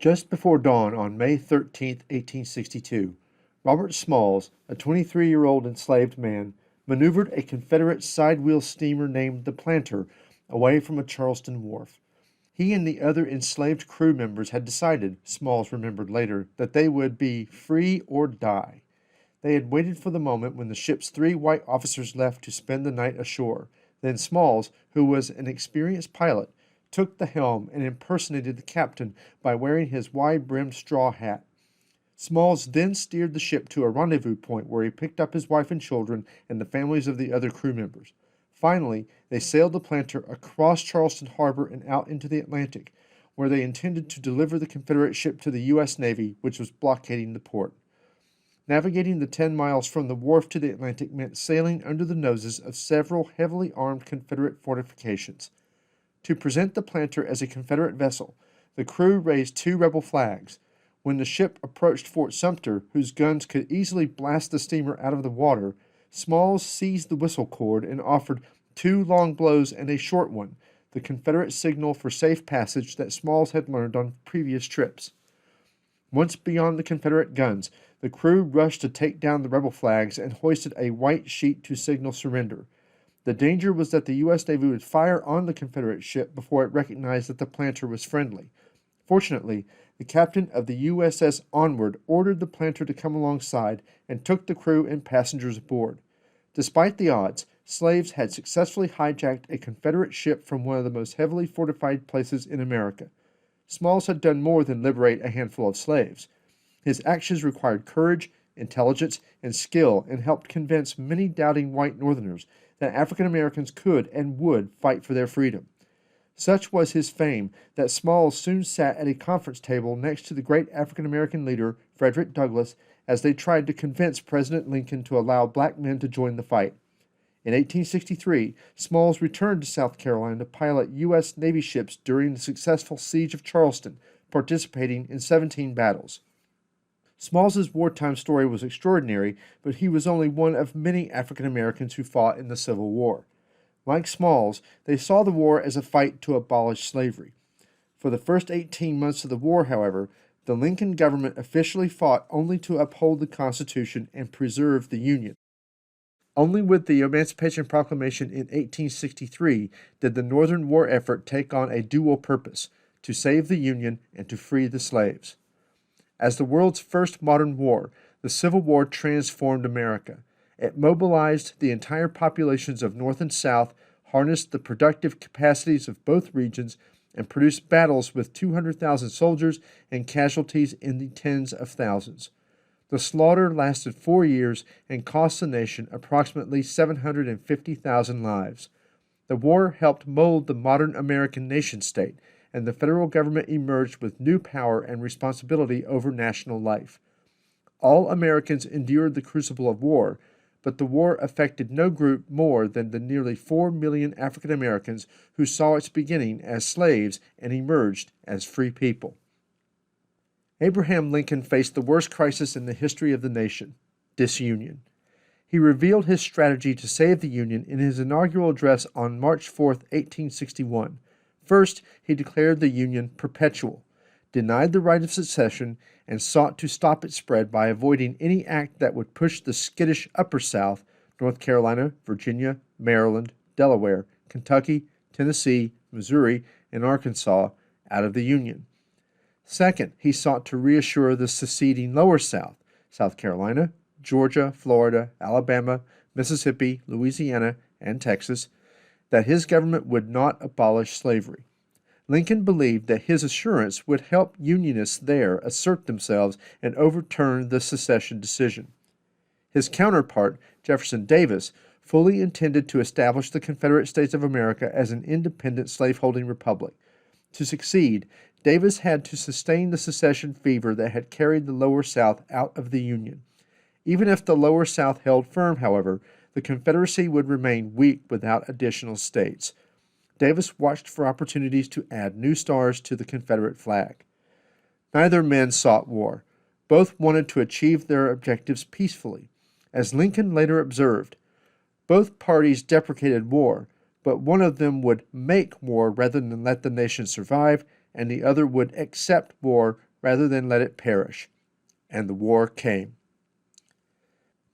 Just before dawn on May 13, 1862, Robert Smalls, a 23-year-old enslaved man, maneuvered a Confederate side-wheel steamer named the Planter away from a Charleston wharf. He and the other enslaved crew members had decided, Smalls remembered later, that they would be free or die. They had waited for the moment when the ship's 3 white officers left to spend the night ashore. Then Smalls, who was an experienced pilot, took the helm and impersonated the captain by wearing his wide-brimmed straw hat. Smalls then steered the ship to a rendezvous point where he picked up his wife and children and the families of the other crew members. Finally, they sailed the Planter across Charleston Harbor and out into the Atlantic, where they intended to deliver the Confederate ship to the U.S. Navy, which was blockading the port. Navigating the 10 miles from the wharf to the Atlantic meant sailing under the noses of several heavily armed Confederate fortifications. To present the Planter as a Confederate vessel, the crew raised 2 rebel flags. When the ship approached Fort Sumter, whose guns could easily blast the steamer out of the water, Smalls seized the whistle cord and offered 2 long blows and a short one, the Confederate signal for safe passage that Smalls had learned on previous trips. Once beyond the Confederate guns, the crew rushed to take down the rebel flags and hoisted a white sheet to signal surrender. The danger was that the U.S. Navy would fire on the Confederate ship before it recognized that the Planter was friendly. Fortunately, the captain of the U.S.S. Onward ordered the Planter to come alongside and took the crew and passengers aboard. Despite the odds, slaves had successfully hijacked a Confederate ship from one of the most heavily fortified places in America. Smalls had done more than liberate a handful of slaves. His actions required courage, intelligence, and skill and helped convince many doubting white Northerners that African Americans could and would fight for their freedom. Such was his fame that Smalls soon sat at a conference table next to the great African American leader, Frederick Douglass, as they tried to convince President Lincoln to allow black men to join the fight. In 1863, Smalls returned to South Carolina to pilot U.S. Navy ships during the successful siege of Charleston, participating in 17 battles. Smalls's wartime story was extraordinary, but he was only one of many African Americans who fought in the Civil War. Like Smalls, they saw the war as a fight to abolish slavery. For the first 18 months of the war, however, the Lincoln government officially fought only to uphold the Constitution and preserve the Union. Only with the Emancipation Proclamation in 1863 did the Northern war effort take on a dual purpose, to save the Union and to free the slaves. As the world's first modern war, the Civil War transformed America. It mobilized the entire populations of North and South, harnessed the productive capacities of both regions, and produced battles with 200,000 soldiers and casualties in the tens of thousands. The slaughter lasted 4 years and cost the nation approximately 750,000 lives. The war helped mold the modern American nation-state, and the federal government emerged with new power and responsibility over national life. All Americans endured the crucible of war, but the war affected no group more than the nearly 4 million African Americans who saw its beginning as slaves and emerged as free people. Abraham Lincoln faced the worst crisis in the history of the nation, disunion. He revealed his strategy to save the Union in his inaugural address on March 4, 1861. First, he declared the Union perpetual, denied the right of secession, and sought to stop its spread by avoiding any act that would push the skittish Upper South, North Carolina, Virginia, Maryland, Delaware, Kentucky, Tennessee, Missouri, and Arkansas, out of the Union. Second, he sought to reassure the seceding Lower South, South Carolina, Georgia, Florida, Alabama, Mississippi, Louisiana, and Texas, that his government would not abolish slavery. Lincoln believed that his assurance would help Unionists there assert themselves and overturn the secession decision. His counterpart, Jefferson Davis, fully intended to establish the Confederate States of America as an independent slaveholding republic. To succeed, Davis had to sustain the secession fever that had carried the Lower South out of the Union. Even if the Lower South held firm, however, the Confederacy would remain weak without additional states. Davis watched for opportunities to add new stars to the Confederate flag. Neither men sought war. Both wanted to achieve their objectives peacefully. As Lincoln later observed, both parties deprecated war, but one of them would make war rather than let the nation survive, and the other would accept war rather than let it perish. And the war came.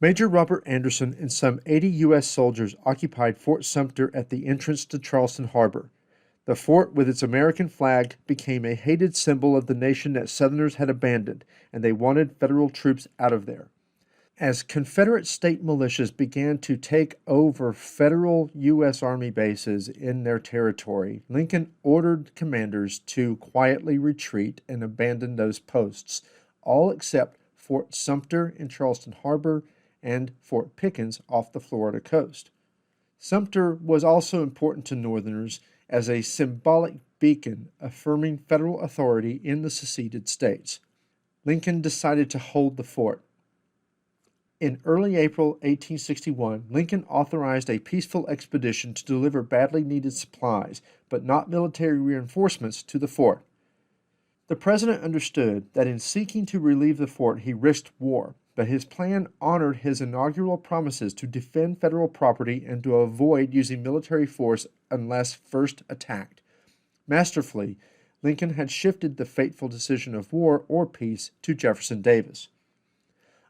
Major Robert Anderson and some 80 U.S. soldiers occupied Fort Sumter at the entrance to Charleston Harbor. The fort, with its American flag, became a hated symbol of the nation that Southerners had abandoned, and they wanted federal troops out of there. As Confederate state militias began to take over federal U.S. Army bases in their territory, Lincoln ordered commanders to quietly retreat and abandon those posts, all except Fort Sumter in Charleston Harbor and Fort Pickens off the Florida coast. Sumter was also important to Northerners as a symbolic beacon affirming federal authority in the seceded states. Lincoln decided to hold the fort. In early April 1861, Lincoln authorized a peaceful expedition to deliver badly needed supplies, but not military reinforcements, to the fort. The president understood that in seeking to relieve the fort he risked war, but his plan honored his inaugural promises to defend federal property and to avoid using military force unless first attacked. Masterfully, Lincoln had shifted the fateful decision of war or peace to Jefferson Davis.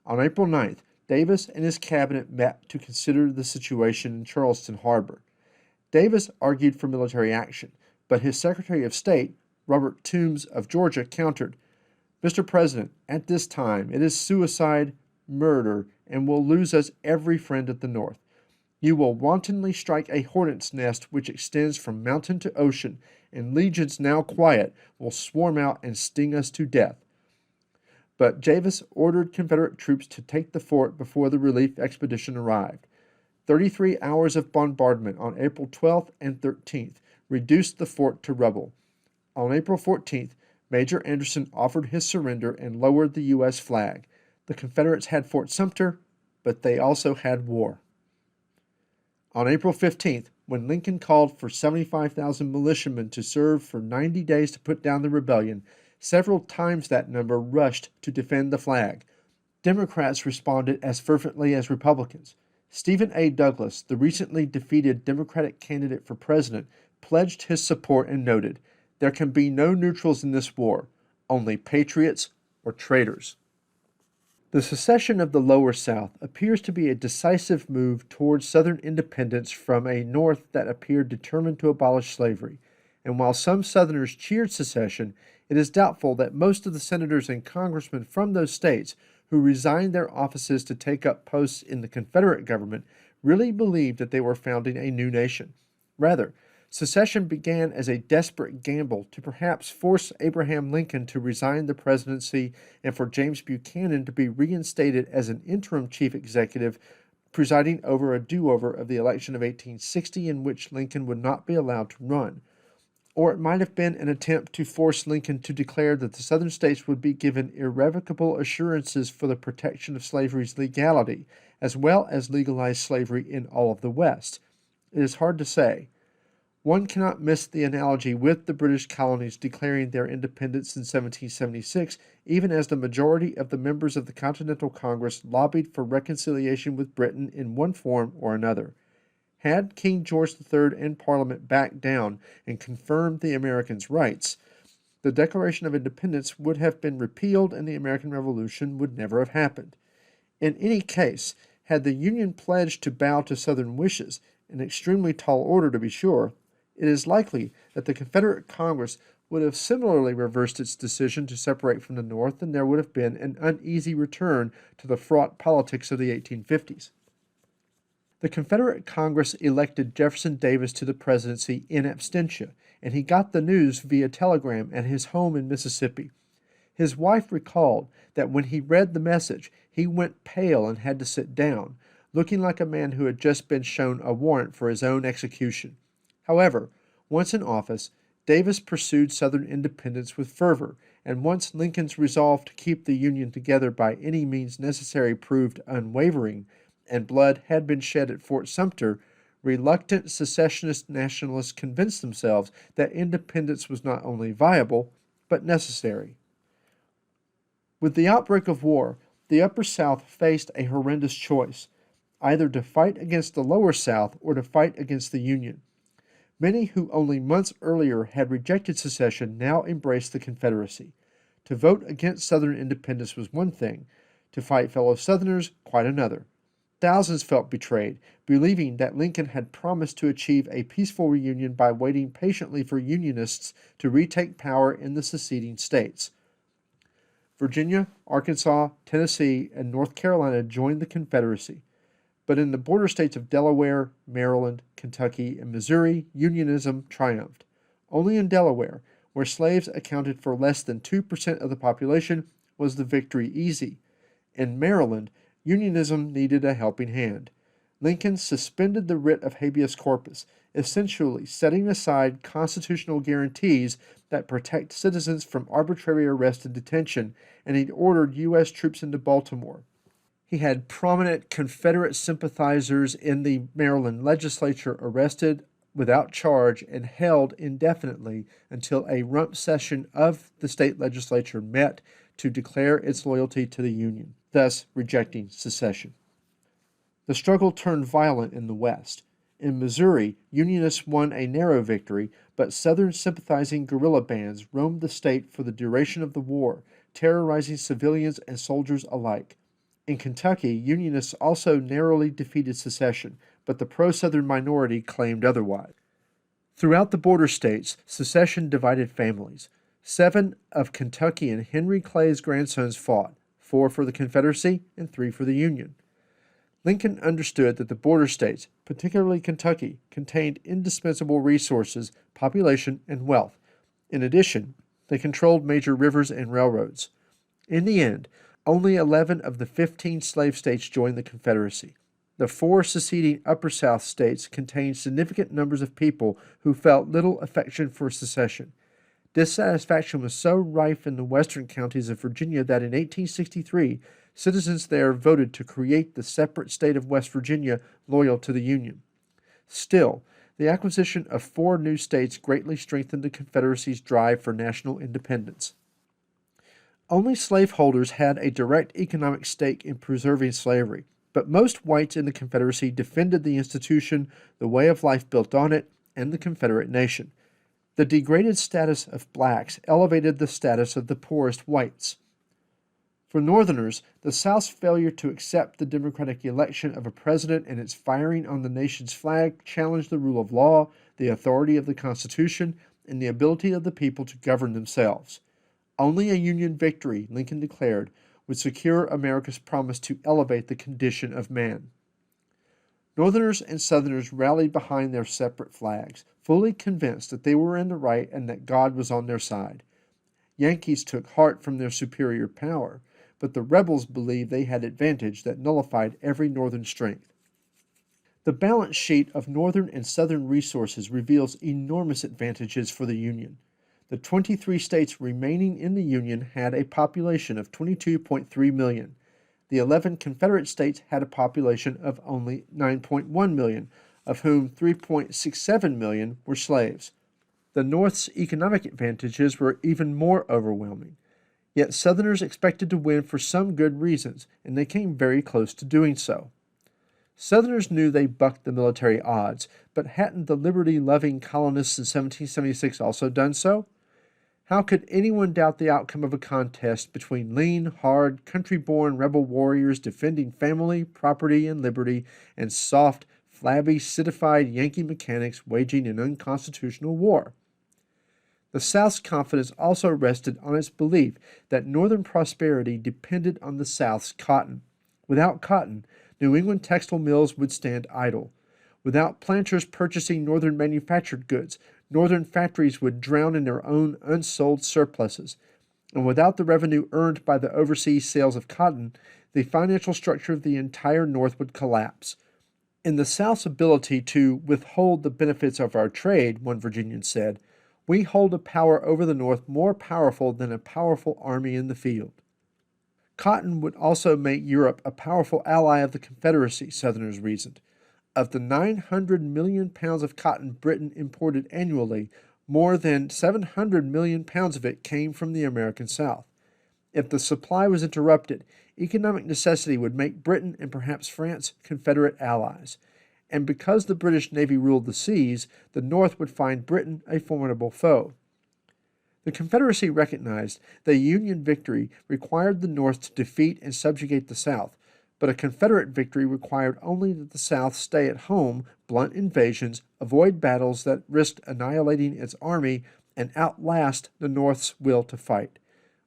On April 9th, Davis and his cabinet met to consider the situation in Charleston Harbor. Davis argued for military action, but his Secretary of State, Robert Toombs of Georgia, countered, "Mr. President, at this time it is suicide, murder, and will lose us every friend at the North. You will wantonly strike a hornet's nest which extends from mountain to ocean, and legions now quiet will swarm out and sting us to death." But Davis ordered Confederate troops to take the fort before the relief expedition arrived. 33 hours of bombardment on April 12th and 13th reduced the fort to rubble. On April 14th, Major Anderson offered his surrender and lowered the U.S. flag. The Confederates had Fort Sumter, but they also had war. On April 15th, when Lincoln called for 75,000 militiamen to serve for 90 days to put down the rebellion, several times that number rushed to defend the flag. Democrats responded as fervently as Republicans. Stephen A. Douglas, the recently defeated Democratic candidate for president, pledged his support and noted, "There can be no neutrals in this war, only patriots or traitors." The secession of the Lower South appears to be a decisive move towards Southern independence from a North that appeared determined to abolish slavery, and while some Southerners cheered secession, it is doubtful that most of the senators and congressmen from those states who resigned their offices to take up posts in the Confederate government really believed that they were founding a new nation. Rather, secession began as a desperate gamble to perhaps force Abraham Lincoln to resign the presidency and for James Buchanan to be reinstated as an interim chief executive, presiding over a do-over of the election of 1860 in which Lincoln would not be allowed to run. Or it might have been an attempt to force Lincoln to declare that the Southern states would be given irrevocable assurances for the protection of slavery's legality, as well as legalize slavery in all of the West. It is hard to say. One cannot miss the analogy with the British colonies declaring their independence in 1776, even as the majority of the members of the Continental Congress lobbied for reconciliation with Britain in one form or another. Had King George III and Parliament backed down and confirmed the Americans' rights, the Declaration of Independence would have been repealed and the American Revolution would never have happened. In any case, had the Union pledged to bow to Southern wishes, an extremely tall order to be sure, it is likely that the Confederate Congress would have similarly reversed its decision to separate from the North, and there would have been an uneasy return to the fraught politics of the 1850s. The Confederate Congress elected Jefferson Davis to the presidency in absentia, and he got the news via telegram at his home in Mississippi. His wife recalled that when he read the message, he went pale and had to sit down, looking like a man who had just been shown a warrant for his own execution. However, once in office, Davis pursued Southern independence with fervor, and once Lincoln's resolve to keep the Union together by any means necessary proved unwavering, and blood had been shed at Fort Sumter, reluctant secessionist nationalists convinced themselves that independence was not only viable, but necessary. With the outbreak of war, the Upper South faced a horrendous choice, either to fight against the Lower South or to fight against the Union. Many who only months earlier had rejected secession now embraced the Confederacy. To vote against Southern independence was one thing, to fight fellow Southerners quite another. Thousands felt betrayed, believing that Lincoln had promised to achieve a peaceful reunion by waiting patiently for Unionists to retake power in the seceding states. Virginia, Arkansas, Tennessee, and North Carolina joined the Confederacy. But in the border states of Delaware, Maryland, Kentucky, and Missouri, Unionism triumphed. Only in Delaware, where slaves accounted for less than 2% of the population, was the victory easy. In Maryland, Unionism needed a helping hand. Lincoln suspended the writ of habeas corpus, essentially setting aside constitutional guarantees that protect citizens from arbitrary arrest and detention, and he ordered U.S. troops into Baltimore. He had prominent Confederate sympathizers in the Maryland legislature arrested without charge and held indefinitely until a rump session of the state legislature met to declare its loyalty to the Union, thus rejecting secession. The struggle turned violent in the West. In Missouri, Unionists won a narrow victory, but Southern sympathizing guerrilla bands roamed the state for the duration of the war, terrorizing civilians and soldiers alike. In Kentucky, Unionists also narrowly defeated secession, but the pro-Southern minority claimed otherwise. Throughout the border states, secession divided families. 7 of Kentucky and Henry Clay's grandsons fought, 4 for the Confederacy and 3 for the Union. Lincoln understood that the border states, particularly Kentucky, contained indispensable resources, population, and wealth. In addition, they controlled major rivers and railroads. In the end, only 11 of the 15 slave states joined the Confederacy. The 4 seceding Upper South states contained significant numbers of people who felt little affection for secession. Dissatisfaction was so rife in the western counties of Virginia that in 1863, citizens there voted to create the separate state of West Virginia loyal to the Union. Still, the acquisition of 4 new states greatly strengthened the Confederacy's drive for national independence. Only slaveholders had a direct economic stake in preserving slavery, but most whites in the Confederacy defended the institution, the way of life built on it, and the Confederate nation. The degraded status of blacks elevated the status of the poorest whites. For Northerners, the South's failure to accept the democratic election of a president and its firing on the nation's flag challenged the rule of law, the authority of the Constitution, and the ability of the people to govern themselves. Only a Union victory, Lincoln declared, would secure America's promise to elevate the condition of man. Northerners and Southerners rallied behind their separate flags, fully convinced that they were in the right and that God was on their side. Yankees took heart from their superior power, but the rebels believed they had advantage that nullified every Northern strength. The balance sheet of Northern and Southern resources reveals enormous advantages for the Union. The 23 states remaining in the Union had a population of 22.3 million. The 11 Confederate states had a population of only 9.1 million, of whom 3.67 million were slaves. The North's economic advantages were even more overwhelming. Yet Southerners expected to win for some good reasons, and they came very close to doing so. Southerners knew they bucked the military odds, but hadn't the liberty-loving colonists in 1776 also done so? How could anyone doubt the outcome of a contest between lean, hard, country-born rebel warriors defending family, property, and liberty, and soft, flabby, citified Yankee mechanics waging an unconstitutional war? The South's confidence also rested on its belief that Northern prosperity depended on the South's cotton. Without cotton, New England textile mills would stand idle. Without planters purchasing Northern manufactured goods, Northern factories would drown in their own unsold surpluses. And without the revenue earned by the overseas sales of cotton, the financial structure of the entire North would collapse. In the South's ability to withhold the benefits of our trade, one Virginian said, we hold a power over the North more powerful than a powerful army in the field. Cotton would also make Europe a powerful ally of the Confederacy, Southerners reasoned. Of the 900 million pounds of cotton Britain imported annually, more than 700 million pounds of it came from the American South. If the supply was interrupted, economic necessity would make Britain and perhaps France Confederate allies. And because the British Navy ruled the seas, the North would find Britain a formidable foe. The Confederacy recognized that Union victory required the North to defeat and subjugate the South, but a Confederate victory required only that the South stay at home, blunt invasions, avoid battles that risked annihilating its army, and outlast the North's will to fight.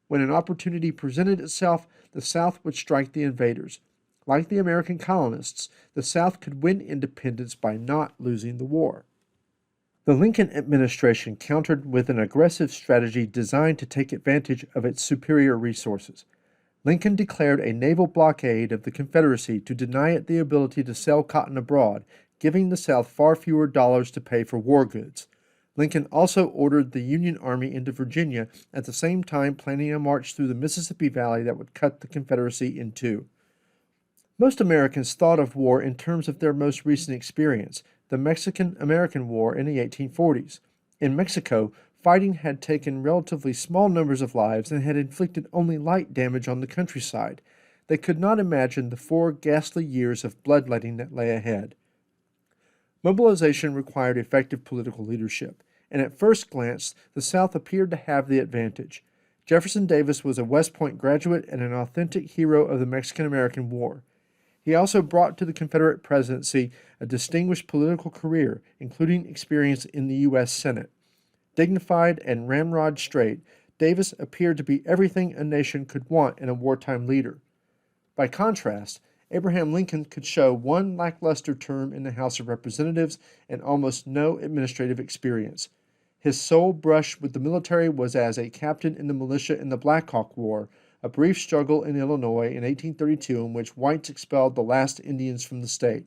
When an opportunity presented itself, the South would strike the invaders. Like the American colonists, the South could win independence by not losing the war. The Lincoln administration countered with an aggressive strategy designed to take advantage of its superior resources. Lincoln declared a naval blockade of the Confederacy to deny it the ability to sell cotton abroad, giving the South far fewer dollars to pay for war goods. Lincoln also ordered the Union Army into Virginia, at the same time planning a march through the Mississippi Valley that would cut the Confederacy in two. Most Americans thought of war in terms of their most recent experience, the Mexican-American War in the 1840s. In Mexico, fighting had taken relatively small numbers of lives and had inflicted only light damage on the countryside. They could not imagine the 4 ghastly years of bloodletting that lay ahead. Mobilization required effective political leadership, and at first glance, the South appeared to have the advantage. Jefferson Davis was a West Point graduate and an authentic hero of the Mexican-American War. He also brought to the Confederate presidency a distinguished political career, including experience in the U.S. Senate. Dignified and ramrod straight, Davis appeared to be everything a nation could want in a wartime leader. By contrast, Abraham Lincoln could show one lackluster term in the House of Representatives and almost no administrative experience. His sole brush with the military was as a captain in the militia in the Black Hawk War, a brief struggle in Illinois in 1832 in which whites expelled the last Indians from the state.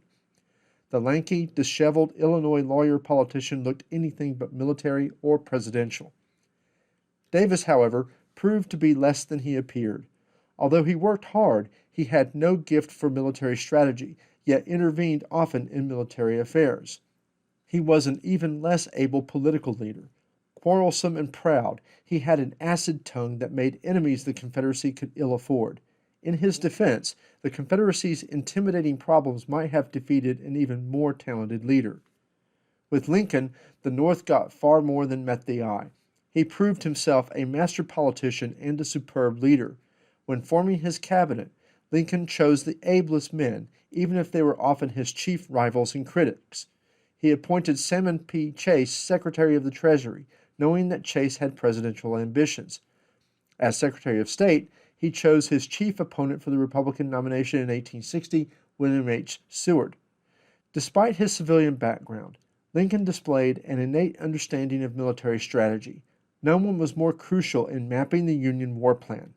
The lanky, disheveled Illinois lawyer-politician looked anything but military or presidential. Davis, however, proved to be less than he appeared. Although he worked hard, he had no gift for military strategy, yet intervened often in military affairs. He was an even less able political leader. Quarrelsome and proud, he had an acid tongue that made enemies the Confederacy could ill afford. In his defense, the Confederacy's intimidating problems might have defeated an even more talented leader. With Lincoln, the North got far more than met the eye. He proved himself a master politician and a superb leader. When forming his cabinet, Lincoln chose the ablest men, even if they were often his chief rivals and critics. He appointed Salmon P. Chase Secretary of the Treasury, knowing that Chase had presidential ambitions. As Secretary of State, he chose his chief opponent for the Republican nomination in 1860, William H. Seward. Despite his civilian background, Lincoln displayed an innate understanding of military strategy. No one was more crucial in mapping the Union war plan.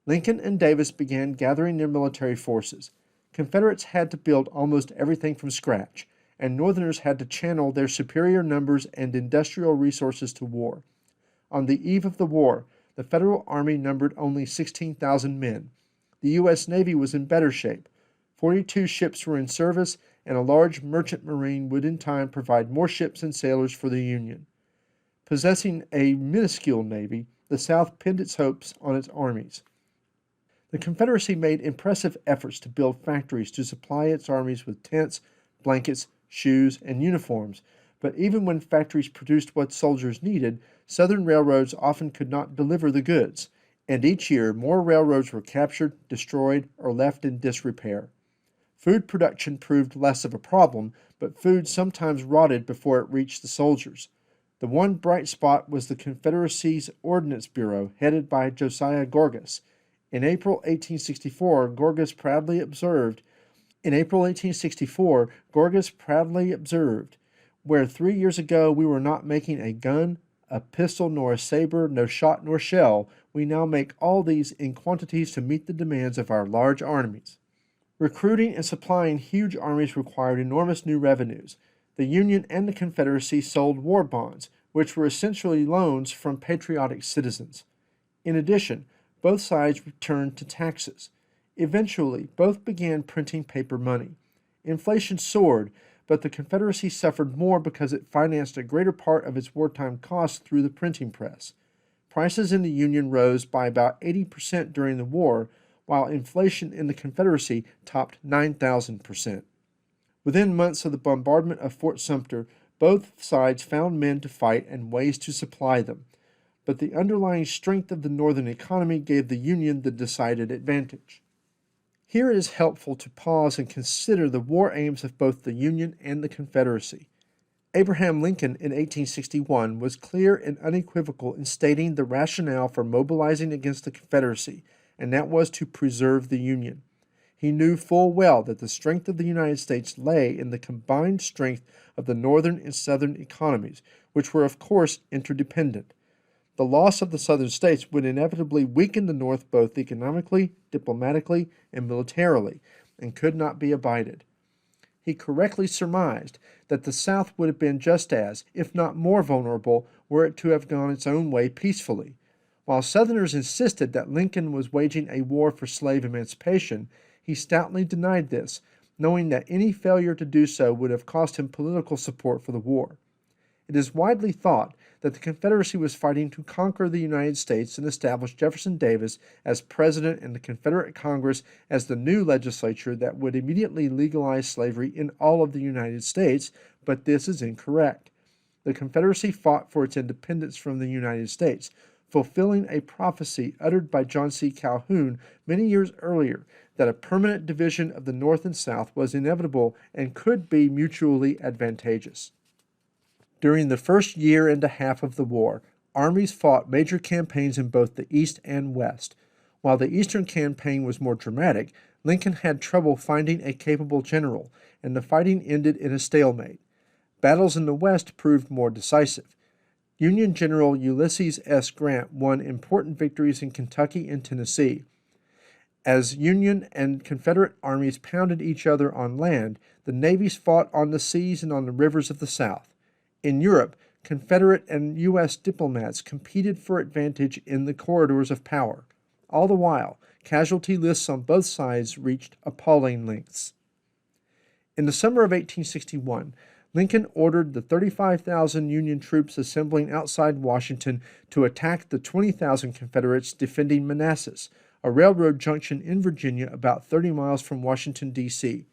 Lincoln and Davis began gathering their military forces. Confederates had to build almost everything from scratch, and Northerners had to channel their superior numbers and industrial resources to war. On the eve of the war, the Federal Army numbered only 16,000 men. The U.S. Navy was in better shape. 42 ships were in service, and a large merchant marine would in time provide more ships and sailors for the Union. Possessing a minuscule navy, the South pinned its hopes on its armies. The Confederacy made impressive efforts to build factories to supply its armies with tents, blankets, shoes, and uniforms, but even when factories produced what soldiers needed, Southern railroads often could not deliver the goods, and each year more railroads were captured, destroyed, or left in disrepair. Food production proved less of a problem, but food sometimes rotted before it reached the soldiers. The one bright spot was the Confederacy's Ordnance Bureau, headed by Josiah Gorgas. In April 1864, Gorgas proudly observed, "Where 3 years ago we were not making a gun, a pistol, nor a saber, no shot nor shell, we now make all these in quantities to meet the demands of our large armies." Recruiting and supplying huge armies required enormous new revenues. The Union and the Confederacy sold war bonds, which were essentially loans from patriotic citizens. In addition, both sides returned to taxes. Eventually, both began printing paper money. Inflation soared, but the Confederacy suffered more because it financed a greater part of its wartime costs through the printing press. Prices in the Union rose by about 80% during the war, while inflation in the Confederacy topped 9,000%. Within months of the bombardment of Fort Sumter, both sides found men to fight and ways to supply them. but the underlying strength of the Northern economy gave the Union the decided advantage. Here it is helpful to pause and consider the war aims of both the Union and the Confederacy. Abraham Lincoln in 1861 was clear and unequivocal in stating the rationale for mobilizing against the Confederacy, and that was to preserve the Union. He knew full well that the strength of the United States lay in the combined strength of the Northern and Southern economies, which were of course interdependent. The loss of the Southern states would inevitably weaken the North both economically, diplomatically, and militarily, and could not be abided. He correctly surmised that the South would have been just as, if not more vulnerable, were it to have gone its own way peacefully. While Southerners insisted that Lincoln was waging a war for slave emancipation, he stoutly denied this, knowing that any failure to do so would have cost him political support for the war. It is widely thought that the Confederacy was fighting to conquer the United States and establish Jefferson Davis as president and the Confederate Congress as the new legislature that would immediately legalize slavery in all of the United States, but this is incorrect. The Confederacy fought for its independence from the United States, fulfilling a prophecy uttered by John C. Calhoun many years earlier that a permanent division of the North and South was inevitable and could be mutually advantageous. During the first year and a half of the war, armies fought major campaigns in both the East and West. While the Eastern campaign was more dramatic, Lincoln had trouble finding a capable general, and the fighting ended in a stalemate. Battles in the West proved more decisive. Union General Ulysses S. Grant won important victories in Kentucky and Tennessee. As Union and Confederate armies pounded each other on land, the navies fought on the seas and on the rivers of the South. In Europe, Confederate and U.S. diplomats competed for advantage in the corridors of power. All the while, casualty lists on both sides reached appalling lengths. In the summer of 1861, Lincoln ordered the 35,000 Union troops assembling outside Washington to attack the 20,000 Confederates defending Manassas, a railroad junction in Virginia about 30 miles from Washington, D.C.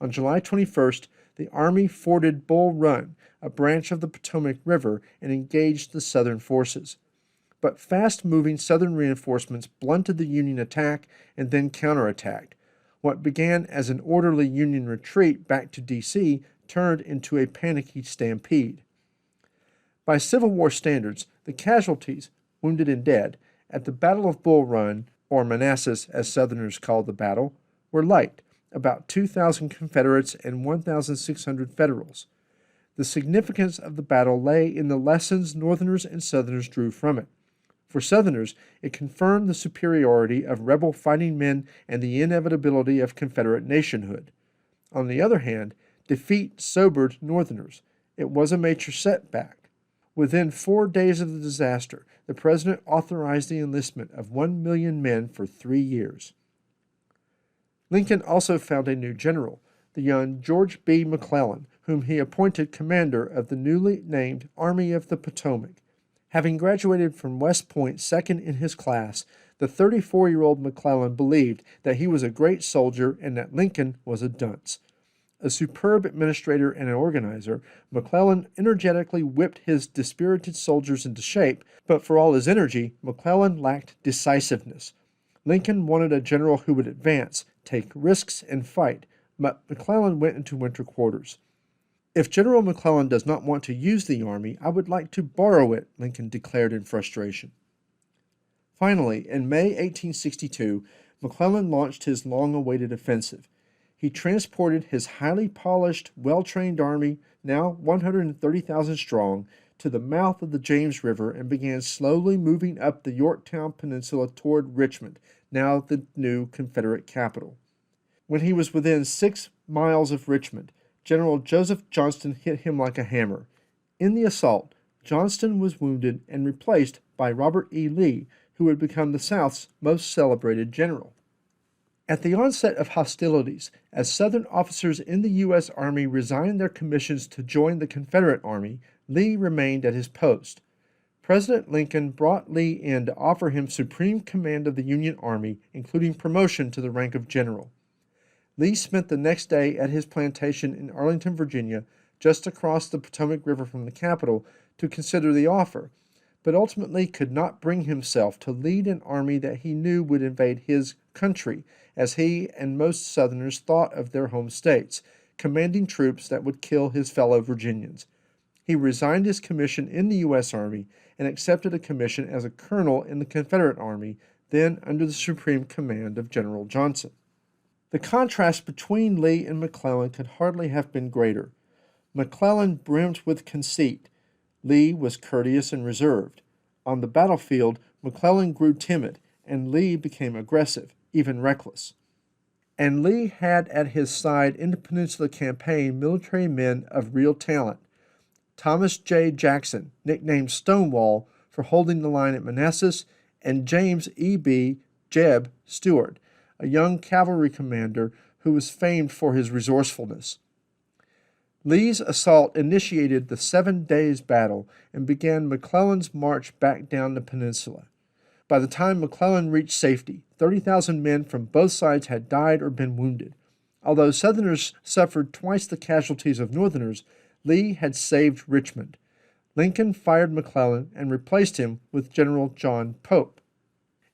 On July 21st, the Army forded Bull Run, a branch of the Potomac River, and engaged the Southern forces. But fast-moving Southern reinforcements blunted the Union attack and then counterattacked. What began as an orderly Union retreat back to D.C. turned into a panicky stampede. By Civil War standards, the casualties, wounded and dead, at the Battle of Bull Run, or Manassas as Southerners called the battle, were light, about 2,000 Confederates and 1,600 Federals. The significance of the battle lay in the lessons Northerners and Southerners drew from it. For Southerners, it confirmed the superiority of rebel fighting men and the inevitability of Confederate nationhood. On the other hand, defeat sobered Northerners. It was a major setback. Within 4 days of the disaster, the President authorized the enlistment of 1 million men for 3 years. Lincoln also found a new general, the young George B. McClellan, whom he appointed commander of the newly named Army of the Potomac. Having graduated from West Point second in his class, the 34-year-old McClellan believed that he was a great soldier and that Lincoln was a dunce. A superb administrator and an organizer, McClellan energetically whipped his dispirited soldiers into shape, but for all his energy, McClellan lacked decisiveness. Lincoln wanted a general who would advance, take risks, and fight, but McClellan went into winter quarters. "If General McClellan does not want to use the army, I would like to borrow it," Lincoln declared in frustration. Finally, in May 1862, McClellan launched his long-awaited offensive. He transported his highly polished, well-trained army, now 130,000 strong, to the mouth of the James River and began slowly moving up the Yorktown Peninsula toward Richmond, now the new Confederate capital. When he was within 6 miles of Richmond, General Joseph Johnston hit him like a hammer. In the assault, Johnston was wounded and replaced by Robert E. Lee, who would become the South's most celebrated general. At the onset of hostilities, as Southern officers in the U.S. Army resigned their commissions to join the Confederate Army, Lee remained at his post. President Lincoln brought Lee in to offer him supreme command of the Union Army, including promotion to the rank of general. Lee spent the next day at his plantation in Arlington, Virginia, just across the Potomac River from the capital, to consider the offer, but ultimately could not bring himself to lead an army that he knew would invade his country, as he and most Southerners thought of their home states, commanding troops that would kill his fellow Virginians. He resigned his commission in the U.S. Army and accepted a commission as a colonel in the Confederate Army, then under the supreme command of General Johnson. The contrast between Lee and McClellan could hardly have been greater. McClellan brimmed with conceit. Lee was courteous and reserved. On the battlefield, McClellan grew timid, and Lee became aggressive, even reckless. And Lee had at his side in the Peninsula campaign military men of real talent. Thomas J. Jackson, nicknamed Stonewall for holding the line at Manassas, and James E.B. Jeb Stuart, a young cavalry commander who was famed for his resourcefulness. Lee's assault initiated the 7 days battle and began McClellan's march back down the peninsula. By the time McClellan reached safety, 30,000 men from both sides had died or been wounded. Although Southerners suffered twice the casualties of Northerners, Lee had saved Richmond. Lincoln fired McClellan and replaced him with General John Pope.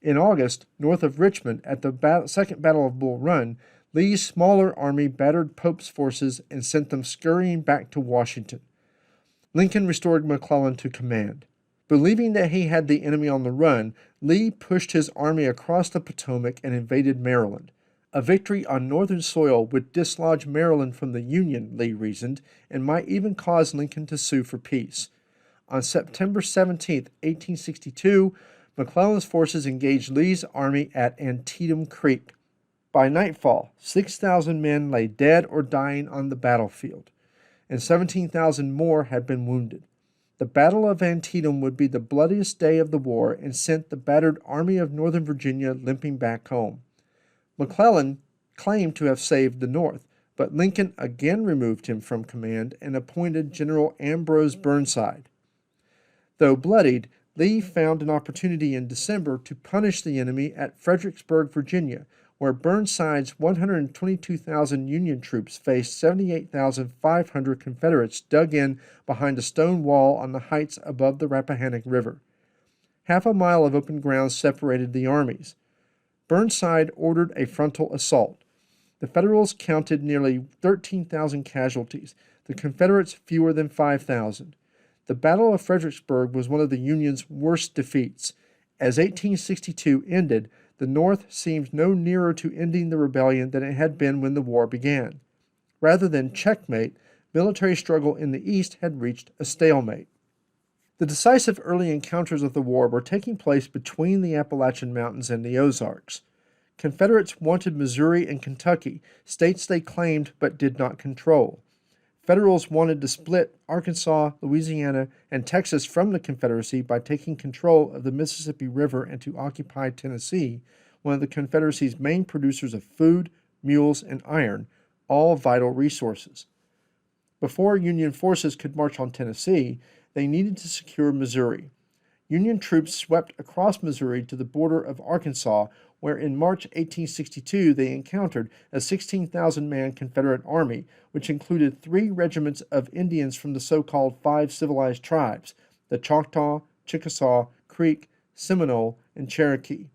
In August, north of Richmond, at the Second Battle of Bull Run, Lee's smaller army battered Pope's forces and sent them scurrying back to Washington. Lincoln restored McClellan to command. Believing that he had the enemy on the run, Lee pushed his army across the Potomac and invaded Maryland. A victory on northern soil would dislodge Maryland from the Union, Lee reasoned, and might even cause Lincoln to sue for peace. On September 17, 1862, McClellan's forces engaged Lee's army at Antietam Creek. By nightfall, 6,000 men lay dead or dying on the battlefield, and 17,000 more had been wounded. The Battle of Antietam would be the bloodiest day of the war and sent the battered Army of Northern Virginia limping back home. McClellan claimed to have saved the North, but Lincoln again removed him from command and appointed General Ambrose Burnside. Though bloodied, Lee found an opportunity in December to punish the enemy at Fredericksburg, Virginia, where Burnside's 122,000 Union troops faced 78,500 Confederates dug in behind a stone wall on the heights above the Rappahannock River. Half a mile of open ground separated the armies. Burnside ordered a frontal assault. The Federals counted nearly 13,000 casualties, the Confederates fewer than 5,000. The Battle of Fredericksburg was one of the Union's worst defeats. As 1862 ended, the North seemed no nearer to ending the rebellion than it had been when the war began. Rather than checkmate, military struggle in the East had reached a stalemate. The decisive early encounters of the war were taking place between the Appalachian Mountains and the Ozarks. Confederates wanted Missouri and Kentucky, states they claimed but did not control. Federals wanted to split Arkansas, Louisiana, and Texas from the Confederacy by taking control of the Mississippi River and to occupy Tennessee, one of the Confederacy's main producers of food, mules, and iron, all vital resources. Before Union forces could march on Tennessee, they needed to secure Missouri. Union troops swept across Missouri to the border of Arkansas, where in March 1862 they encountered a 16,000-man Confederate army, which included 3 regiments of Indians from the so-called 5 civilized tribes, the Choctaw, Chickasaw, Creek, Seminole, and Cherokee.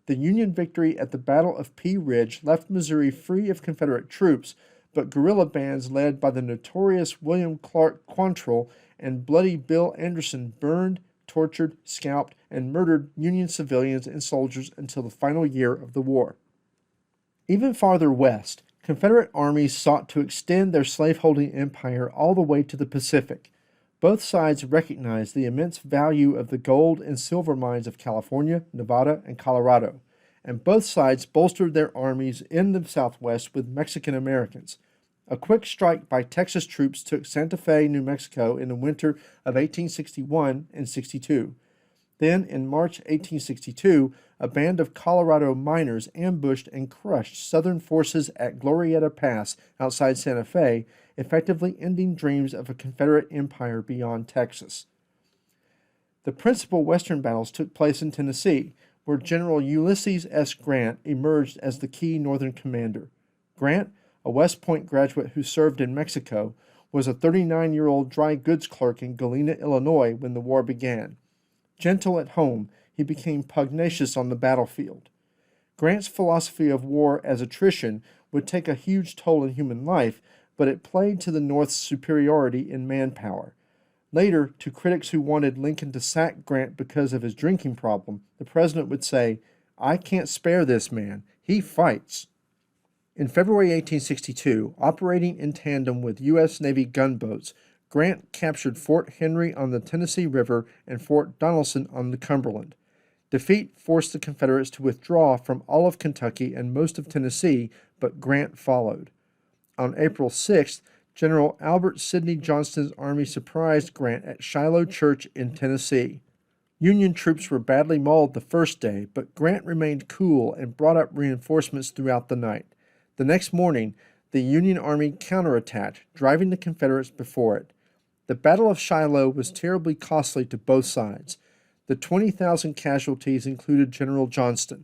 The Union victory at the Battle of Pea Ridge left Missouri free of Confederate troops, but guerrilla bands led by the notorious William Clark Quantrill and Bloody Bill Anderson burned, tortured, scalped, and murdered Union civilians and soldiers until the final year of the war. Even farther west, Confederate armies sought to extend their slaveholding empire all the way to the Pacific. Both sides recognized the immense value of the gold and silver mines of California, Nevada, and Colorado, and both sides bolstered their armies in the Southwest with Mexican Americans. A quick strike by Texas troops took Santa Fe, New Mexico in the winter of 1861 and 62. Then, in March 1862, a band of Colorado miners ambushed and crushed Southern forces at Glorieta Pass outside Santa Fe, effectively ending dreams of a Confederate empire beyond Texas. The principal Western battles took place in Tennessee, where General Ulysses S. Grant emerged as the key Northern commander. Grant, a West Point graduate who served in Mexico, was a 39-year-old dry goods clerk in Galena, Illinois when the war began. Gentle at home, he became pugnacious on the battlefield. Grant's philosophy of war as attrition would take a huge toll in human life, but it played to the North's superiority in manpower. Later, to critics who wanted Lincoln to sack Grant because of his drinking problem, the president would say, "I can't spare this man. He fights." In February 1862, operating in tandem with U.S. Navy gunboats, Grant captured Fort Henry on the Tennessee River and Fort Donelson on the Cumberland. Defeat forced the Confederates to withdraw from all of Kentucky and most of Tennessee, but Grant followed. On April 6th, General Albert Sidney Johnston's army surprised Grant at Shiloh Church in Tennessee. Union troops were badly mauled the first day, but Grant remained cool and brought up reinforcements throughout the night. The next morning, the Union Army counterattacked, driving the Confederates before it. The Battle of Shiloh was terribly costly to both sides. The 20,000 casualties included General Johnston.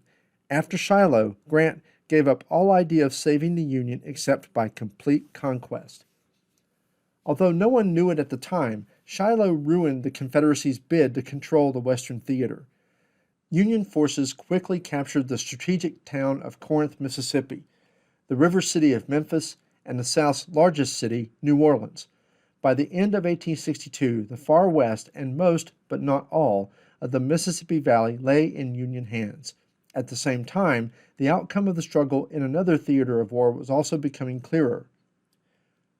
After Shiloh, Grant gave up all idea of saving the Union except by complete conquest. Although no one knew it at the time, Shiloh ruined the Confederacy's bid to control the Western theater. Union forces quickly captured the strategic town of Corinth, Mississippi, the river city of Memphis, and the South's largest city, New Orleans. By the end of 1862, the far west and most, but not all, of the Mississippi Valley lay in Union hands. At the same time, the outcome of the struggle in another theater of war was also becoming clearer.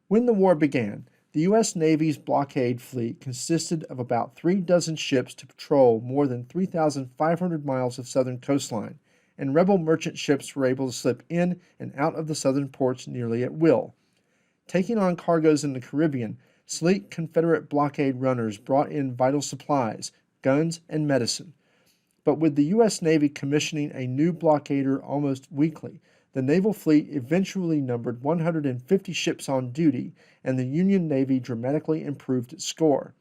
When the war began, the U.S. Navy's blockade fleet consisted of about 36 ships to patrol more than 3,500 miles of southern coastline, and rebel merchant ships were able to slip in and out of the southern ports nearly at will. Taking on cargoes in the Caribbean, sleek Confederate blockade runners brought in vital supplies, guns, and medicine. But with the U.S. Navy commissioning a new blockader almost weekly, the naval fleet eventually numbered 150 ships on duty, and the Union Navy dramatically improved its score.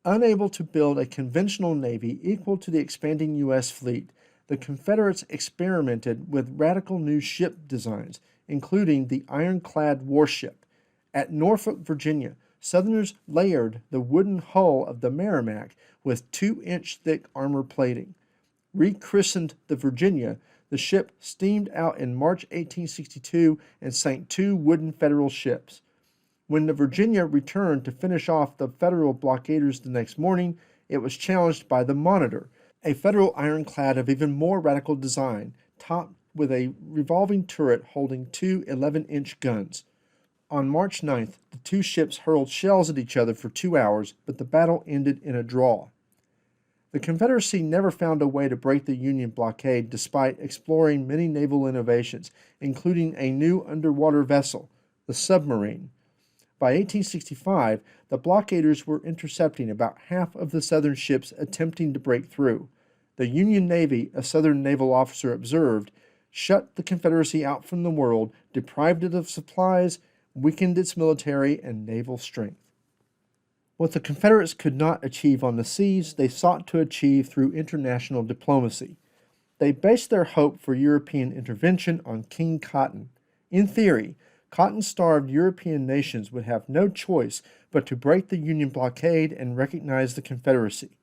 Unable to build a conventional navy equal to the expanding U.S. fleet, the Confederates experimented with radical new ship designs, including the ironclad warship. At Norfolk, Virginia, Southerners layered the wooden hull of the Merrimack with 2-inch thick armor plating. Rechristened the Virginia, the ship steamed out in March 1862 and sank 2 wooden Federal ships. When the Virginia returned to finish off the Federal blockaders the next morning, it was challenged by the Monitor, a Federal ironclad of even more radical design, topped with a revolving turret holding 2 11-inch guns. On March 9th, the 2 ships hurled shells at each other for 2 hours, but the battle ended in a draw. The Confederacy never found a way to break the Union blockade despite exploring many naval innovations, including a new underwater vessel, the submarine. By 1865, the blockaders were intercepting about half of the Southern ships attempting to break through. The Union Navy, a Southern naval officer observed, shut the Confederacy out from the world, deprived it of supplies, weakened its military and naval strength. What the Confederates could not achieve on the seas, they sought to achieve through international diplomacy. They based their hope for European intervention on King Cotton. In theory, cotton-starved European nations would have no choice but to break the Union blockade and recognize the Confederacy.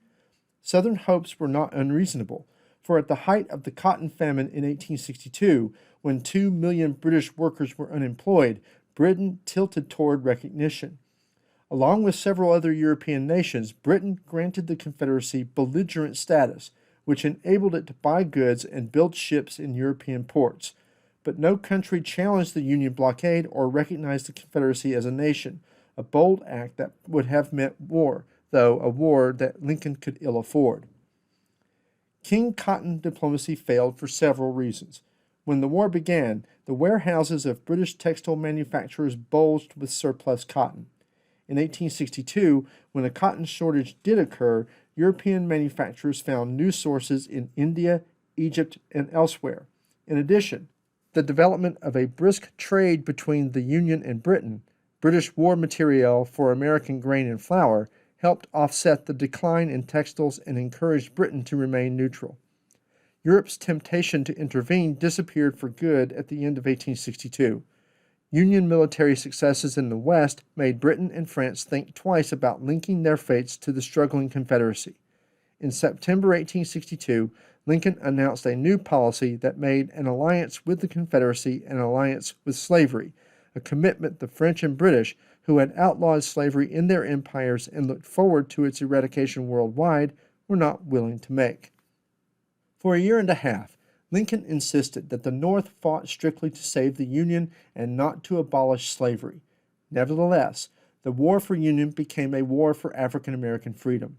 Southern hopes were not unreasonable, for at the height of the cotton famine in 1862, when 2 million British workers were unemployed, Britain tilted toward recognition. Along with several other European nations, Britain granted the Confederacy belligerent status, which enabled it to buy goods and build ships in European ports. But no country challenged the Union blockade or recognized the Confederacy as a nation, a bold act that would have meant war, though a war that Lincoln could ill afford. King Cotton diplomacy failed for several reasons. When the war began, the warehouses of British textile manufacturers bulged with surplus cotton. In 1862, when a cotton shortage did occur, European manufacturers found new sources in India, Egypt, and elsewhere. In addition, the development of a brisk trade between the Union and Britain, British war material for American grain and flour, helped offset the decline in textiles and encouraged Britain to remain neutral. Europe's temptation to intervene disappeared for good at the end of 1862. Union military successes in the West made Britain and France think twice about linking their fates to the struggling Confederacy. In September 1862, Lincoln announced a new policy that made an alliance with the Confederacy an alliance with slavery, a commitment the French and British, who had outlawed slavery in their empires and looked forward to its eradication worldwide, were not willing to make. For a year and a half, Lincoln insisted that the North fought strictly to save the Union and not to abolish slavery. Nevertheless, the War for Union became a war for African American freedom.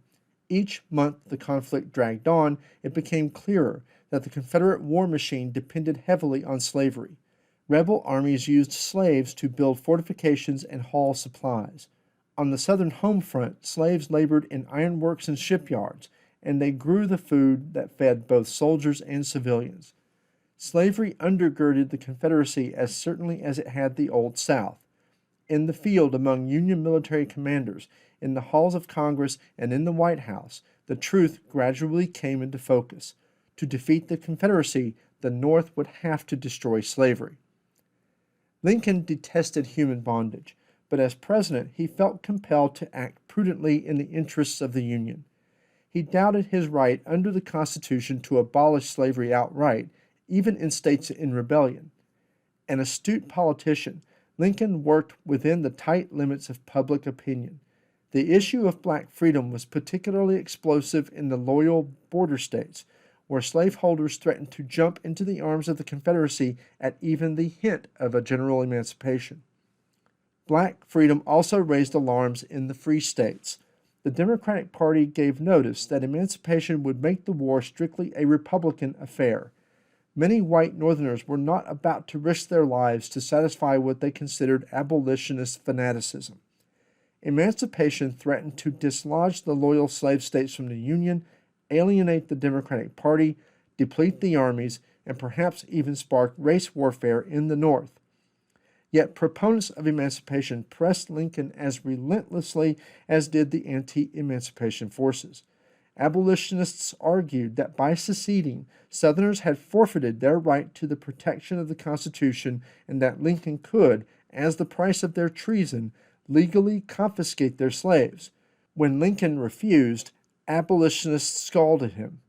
Each month the conflict dragged on, it became clearer that the Confederate war machine depended heavily on slavery. Rebel armies used slaves to build fortifications and haul supplies. On the Southern home front, slaves labored in ironworks and shipyards, and they grew the food that fed both soldiers and civilians. Slavery undergirded the Confederacy as certainly as it had the Old South. In the field among Union military commanders, in the halls of Congress, and in the White House, the truth gradually came into focus. To defeat the Confederacy, the North would have to destroy slavery. Lincoln detested human bondage, but as president he felt compelled to act prudently in the interests of the Union. He doubted his right under the Constitution to abolish slavery outright, even in states in rebellion. An astute politician, Lincoln worked within the tight limits of public opinion. The issue of black freedom was particularly explosive in the loyal border states, where slaveholders threatened to jump into the arms of the Confederacy at even the hint of a general emancipation. Black freedom also raised alarms in the free states. The Democratic Party gave notice that emancipation would make the war strictly a Republican affair. Many white Northerners were not about to risk their lives to satisfy what they considered abolitionist fanaticism. Emancipation threatened to dislodge the loyal slave states from the Union, alienate the Democratic Party, deplete the armies, and perhaps even spark race warfare in the North. Yet proponents of emancipation pressed Lincoln as relentlessly as did the anti-emancipation forces. Abolitionists argued that by seceding, Southerners had forfeited their right to the protection of the Constitution and that Lincoln could, as the price of their treason, legally confiscate their slaves. When Lincoln refused, abolitionists scalded him.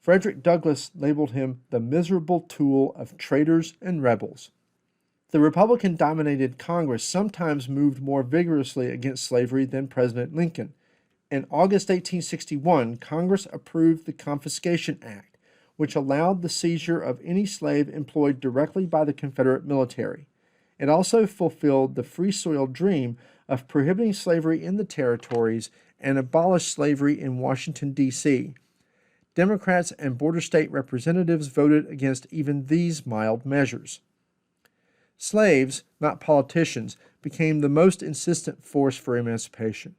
Frederick Douglass labeled him the miserable tool of traitors and rebels. The Republican-dominated Congress sometimes moved more vigorously against slavery than President Lincoln. In August 1861, Congress approved the Confiscation Act, which allowed the seizure of any slave employed directly by the Confederate military. It also fulfilled the Free Soil dream of prohibiting slavery in the territories and abolished slavery in Washington, D.C. Democrats and border state representatives voted against even these mild measures. Slaves, not politicians, became the most insistent force for emancipation.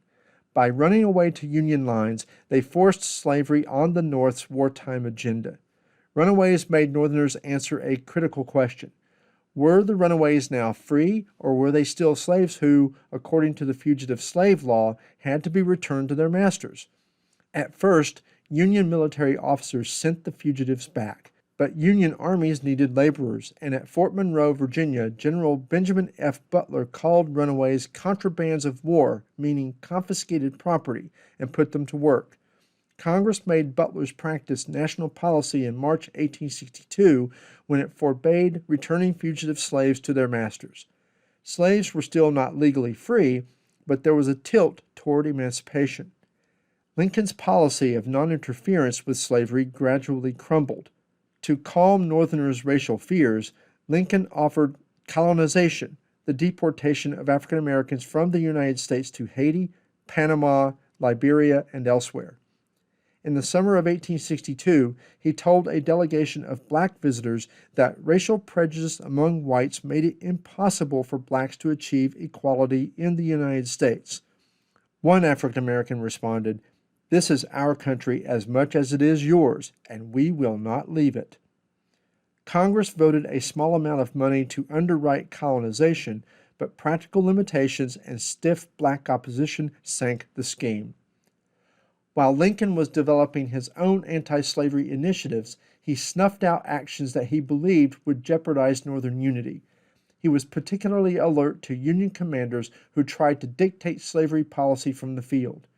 By running away to Union lines, they forced slavery on the North's wartime agenda. Runaways made Northerners answer a critical question. Were the runaways now free, or were they still slaves who, according to the fugitive slave law, had to be returned to their masters? At first, Union military officers sent the fugitives back, but Union armies needed laborers, and at Fort Monroe, Virginia, General Benjamin F. Butler called runaways contrabands of war, meaning confiscated property, and put them to work. Congress made Butler's practice national policy in March 1862 when it forbade returning fugitive slaves to their masters. Slaves were still not legally free, but there was a tilt toward emancipation. Lincoln's policy of non-interference with slavery gradually crumbled. To calm Northerners' racial fears, Lincoln offered colonization, the deportation of African Americans from the United States to Haiti, Panama, Liberia, and elsewhere. In the summer of 1862, he told a delegation of black visitors that racial prejudice among whites made it impossible for blacks to achieve equality in the United States. One African American responded, "This is our country as much as it is yours, and we will not leave it." Congress voted a small amount of money to underwrite colonization, but practical limitations and stiff black opposition sank the scheme. While Lincoln was developing his own anti-slavery initiatives, he snuffed out actions that he believed would jeopardize Northern unity. He was particularly alert to Union commanders who tried to dictate slavery policy from the field.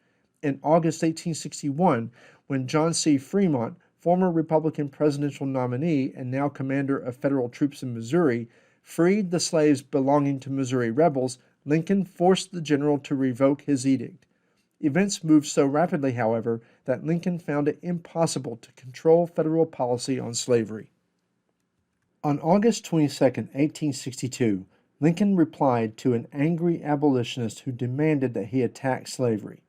In August 1861, when John C. Fremont, former Republican presidential nominee and now commander of federal troops in Missouri, freed the slaves belonging to Missouri rebels, Lincoln forced the general to revoke his edict. Events moved so rapidly, however, that Lincoln found it impossible to control federal policy on slavery. On August 22, 1862, Lincoln replied to an angry abolitionist who demanded that he attack slavery.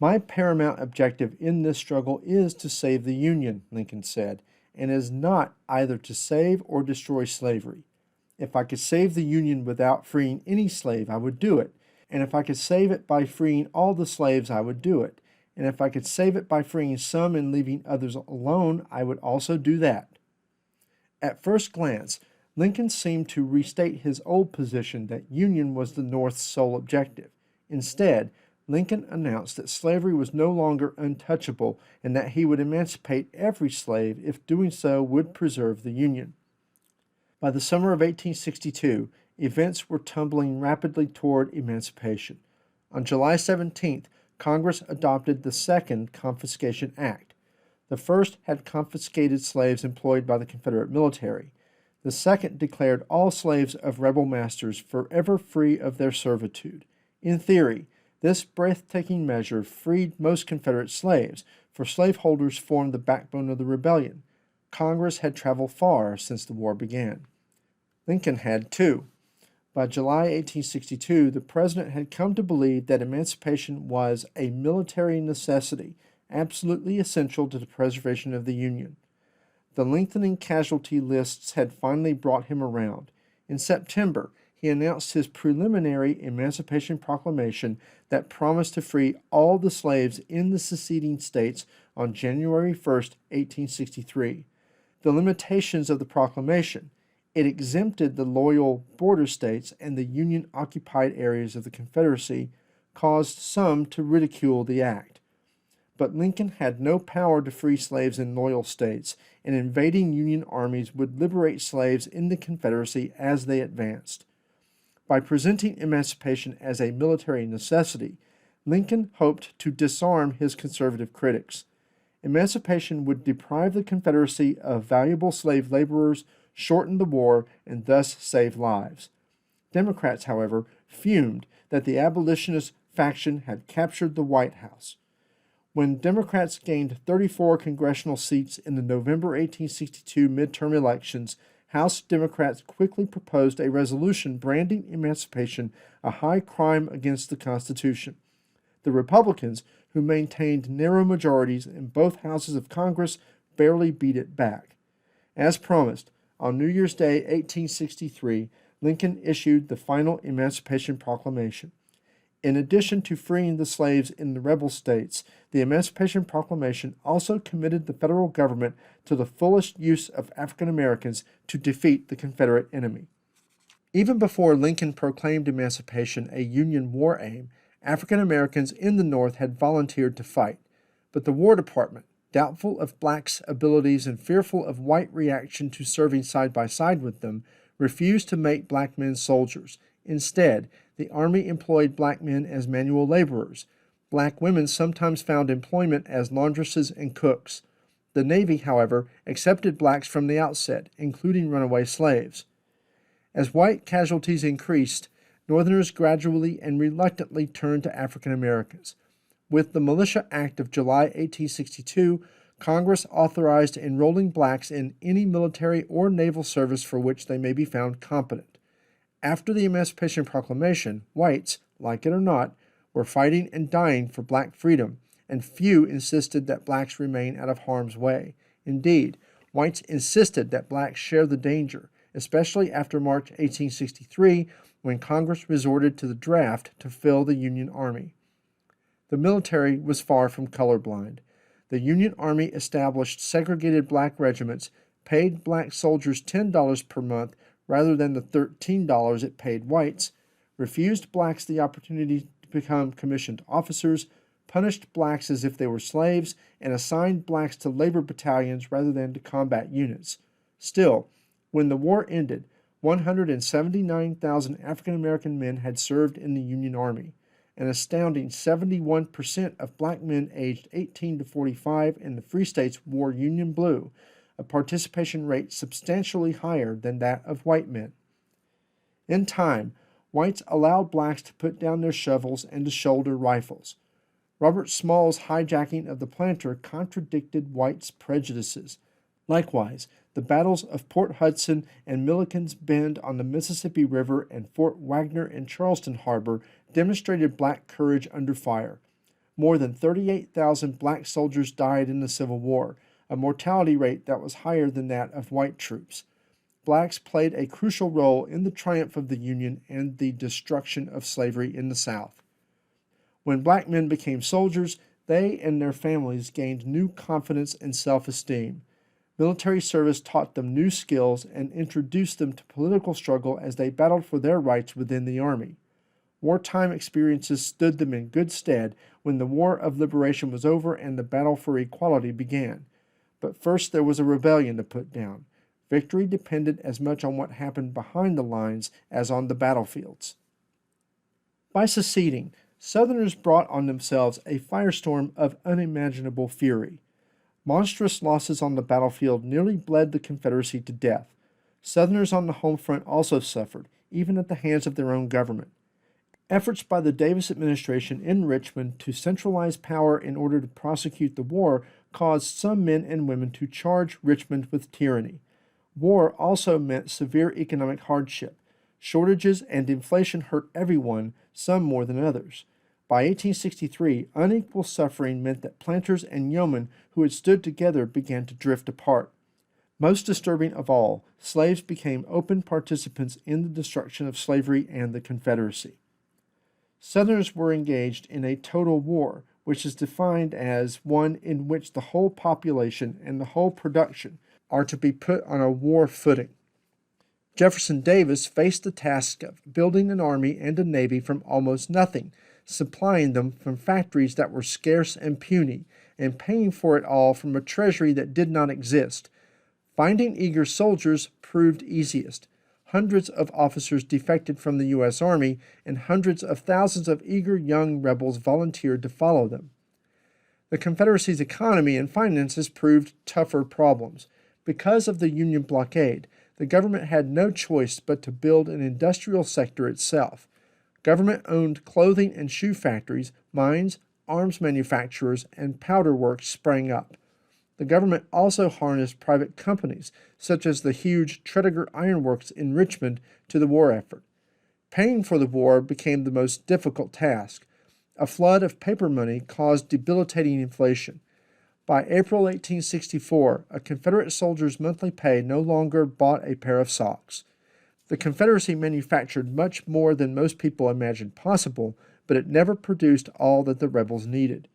"My paramount objective in this struggle is to save the Union," Lincoln said, "and is not either to save or destroy slavery. If I could save the Union without freeing any slave, I would do it. And if I could save it by freeing all the slaves, I would do it. And if I could save it by freeing some and leaving others alone, I would also do that." At first glance, Lincoln seemed to restate his old position that Union was the North's sole objective. Instead, Lincoln announced that slavery was no longer untouchable and that he would emancipate every slave if doing so would preserve the Union. By the summer of 1862, events were tumbling rapidly toward emancipation. On July 17th, Congress adopted the Second Confiscation Act. The first had confiscated slaves employed by the Confederate military. The second declared all slaves of rebel masters forever free of their servitude. In theory, this breathtaking measure freed most Confederate slaves, for slaveholders formed the backbone of the rebellion. Congress had traveled far since the war began. Lincoln had too. By July 1862, the president had come to believe that emancipation was a military necessity, absolutely essential to the preservation of the Union. The lengthening casualty lists had finally brought him around. In September, he announced his preliminary Emancipation Proclamation that promised to free all the slaves in the seceding states on January 1, 1863. The limitations of the proclamation: it exempted the loyal border states and the Union-occupied areas of the Confederacy, caused some to ridicule the act. But Lincoln had no power to free slaves in loyal states, and invading Union armies would liberate slaves in the Confederacy as they advanced. By presenting emancipation as a military necessity, Lincoln hoped to disarm his conservative critics. Emancipation would deprive the Confederacy of valuable slave laborers, shorten the war, and thus save lives. Democrats, however, fumed that the abolitionist faction had captured the White House. When Democrats gained 34 congressional seats in the November 1862 midterm elections, House Democrats quickly proposed a resolution branding emancipation a high crime against the Constitution. The Republicans, who maintained narrow majorities in both houses of Congress, barely beat it back. As promised, on New Year's Day 1863, Lincoln issued the final Emancipation Proclamation. In addition to freeing the slaves in the rebel states, the Emancipation Proclamation also committed the federal government to the fullest use of African Americans to defeat the Confederate enemy. Even before Lincoln proclaimed emancipation a Union war aim, African Americans in the North had volunteered to fight. But the War Department, doubtful of blacks' abilities and fearful of white reaction to serving side by side with them, refused to make black men soldiers. Instead, the Army employed black men as manual laborers. Black women sometimes found employment as laundresses and cooks. The Navy, however, accepted blacks from the outset, including runaway slaves. As white casualties increased, Northerners gradually and reluctantly turned to African Americans. With the Militia Act of July 1862, Congress authorized enrolling blacks in any military or naval service for which they may be found competent. After the Emancipation Proclamation, whites, like it or not, were fighting and dying for black freedom, and few insisted that blacks remain out of harm's way. Indeed, whites insisted that blacks share the danger, especially after March 1863, when Congress resorted to the draft to fill the Union Army. The military was far from colorblind. The Union Army established segregated black regiments, paid black soldiers $10 per month rather than the $13 it paid whites, refused blacks the opportunity to become commissioned officers, punished blacks as if they were slaves, and assigned blacks to labor battalions rather than to combat units. Still, when the war ended, 179,000 African American men had served in the Union Army. An astounding 71% of black men aged 18 to 45 in the Free States wore Union blue, a participation rate substantially higher than that of white men. In time, whites allowed blacks to put down their shovels and to shoulder rifles. Robert Small's hijacking of the planter contradicted whites' prejudices. Likewise, the battles of Port Hudson and Milliken's Bend on the Mississippi River and Fort Wagner in Charleston Harbor demonstrated black courage under fire. More than 38,000 black soldiers died in the Civil War, a mortality rate that was higher than that of white troops. Blacks played a crucial role in the triumph of the Union and the destruction of slavery in the South. When black men became soldiers, they and their families gained new confidence and self-esteem. Military service taught them new skills and introduced them to political struggle as they battled for their rights within the Army. Wartime experiences stood them in good stead when the War of Liberation was over and the battle for equality began. But first there was a rebellion to put down. Victory depended as much on what happened behind the lines as on the battlefields. By seceding, Southerners brought on themselves a firestorm of unimaginable fury. Monstrous losses on the battlefield nearly bled the Confederacy to death. Southerners on the home front also suffered, even at the hands of their own government. Efforts by the Davis administration in Richmond to centralize power in order to prosecute the war caused some men and women to charge Richmond with tyranny. War also meant severe economic hardship. Shortages and inflation hurt everyone, some more than others. By 1863, unequal suffering meant that planters and yeomen who had stood together began to drift apart. Most disturbing of all, slaves became open participants in the destruction of slavery and the Confederacy. Southerners were engaged in a total war, which is defined as one in which the whole population and the whole production are to be put on a war footing. Jefferson Davis faced the task of building an army and a navy from almost nothing, supplying them from factories that were scarce and puny, and paying for it all from a treasury that did not exist. Finding eager soldiers proved easiest. Hundreds of officers defected from the U.S. Army, and hundreds of thousands of eager young rebels volunteered to follow them. The Confederacy's economy and finances proved tougher problems. Because of the Union blockade, the government had no choice but to build an industrial sector itself. Government-owned clothing and shoe factories, mines, arms manufacturers, and powder works sprang up. The government also harnessed private companies, such as the huge Tredegar Iron Works in Richmond, to the war effort. Paying for the war became the most difficult task. A flood of paper money caused debilitating inflation. By April 1864, a Confederate soldier's monthly pay no longer bought a pair of socks. The Confederacy manufactured much more than most people imagined possible, but it never produced all that the rebels needed.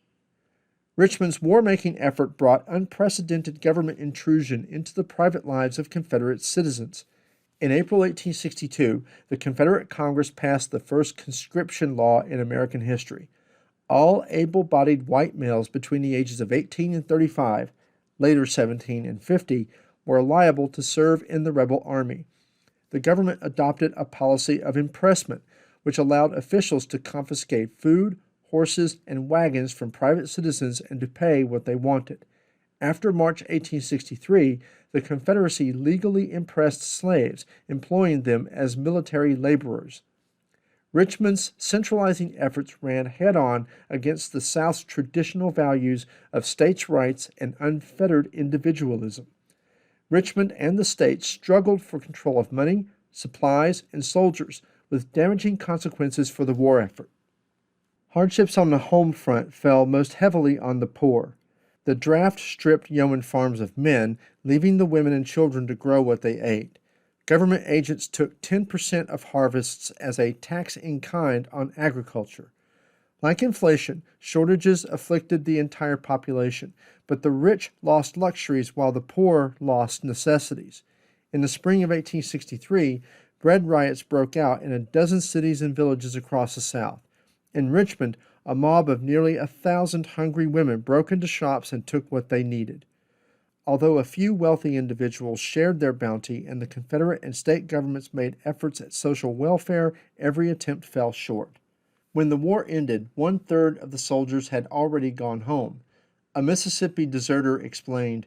Richmond's war-making effort brought unprecedented government intrusion into the private lives of Confederate citizens. In April 1862, the Confederate Congress passed the first conscription law in American history. All able-bodied white males between the ages of 18 and 35, later 17 and 50, were liable to serve in the rebel army. The government adopted a policy of impressment, which allowed officials to confiscate food, horses, and wagons from private citizens and to pay what they wanted. After March 1863, the Confederacy legally impressed slaves, employing them as military laborers. Richmond's centralizing efforts ran head-on against the South's traditional values of states' rights and unfettered individualism. Richmond and the states struggled for control of money, supplies, and soldiers, with damaging consequences for the war effort. Hardships on the home front fell most heavily on the poor. The draft stripped yeoman farms of men, leaving the women and children to grow what they ate. Government agents took 10% of harvests as a tax in kind on agriculture. Like inflation, shortages afflicted the entire population, but the rich lost luxuries while the poor lost necessities. In the spring of 1863, bread riots broke out in a dozen cities and villages across the South. In Richmond, a mob of nearly 1,000 hungry women broke into shops and took what they needed. Although a few wealthy individuals shared their bounty and the Confederate and state governments made efforts at social welfare, every attempt fell short. When the war ended, 1/3 of the soldiers had already gone home. A Mississippi deserter explained,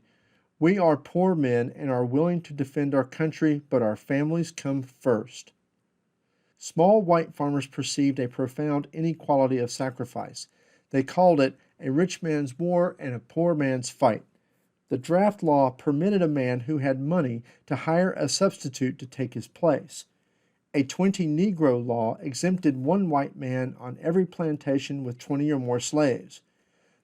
"We are poor men and are willing to defend our country, but our families come first." Small white farmers perceived a profound inequality of sacrifice. They called it a rich man's war and a poor man's fight. The draft law permitted a man who had money to hire a substitute to take his place. A 20 Negro law exempted one white man on every plantation with 20 or more slaves.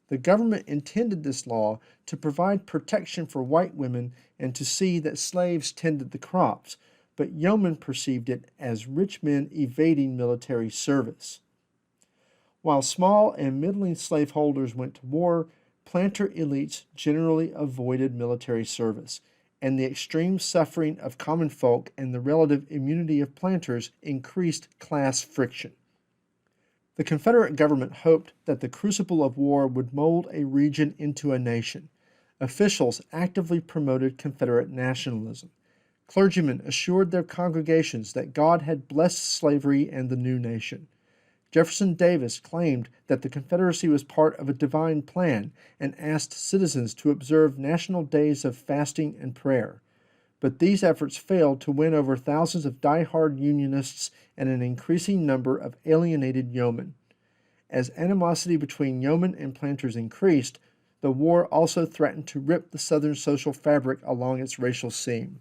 The government intended this law to provide protection for white women and to see that slaves tended the crops, but yeomen perceived it as rich men evading military service. While small and middling slaveholders went to war, planter elites generally avoided military service, and the extreme suffering of common folk and the relative immunity of planters increased class friction. The Confederate government hoped that the crucible of war would mold a region into a nation. Officials actively promoted Confederate nationalism. Clergymen assured their congregations that God had blessed slavery and the new nation. Jefferson Davis claimed that the Confederacy was part of a divine plan and asked citizens to observe national days of fasting and prayer. But these efforts failed to win over thousands of die-hard Unionists and an increasing number of alienated yeomen. As animosity between yeomen and planters increased, the war also threatened to rip the Southern social fabric along its racial seam.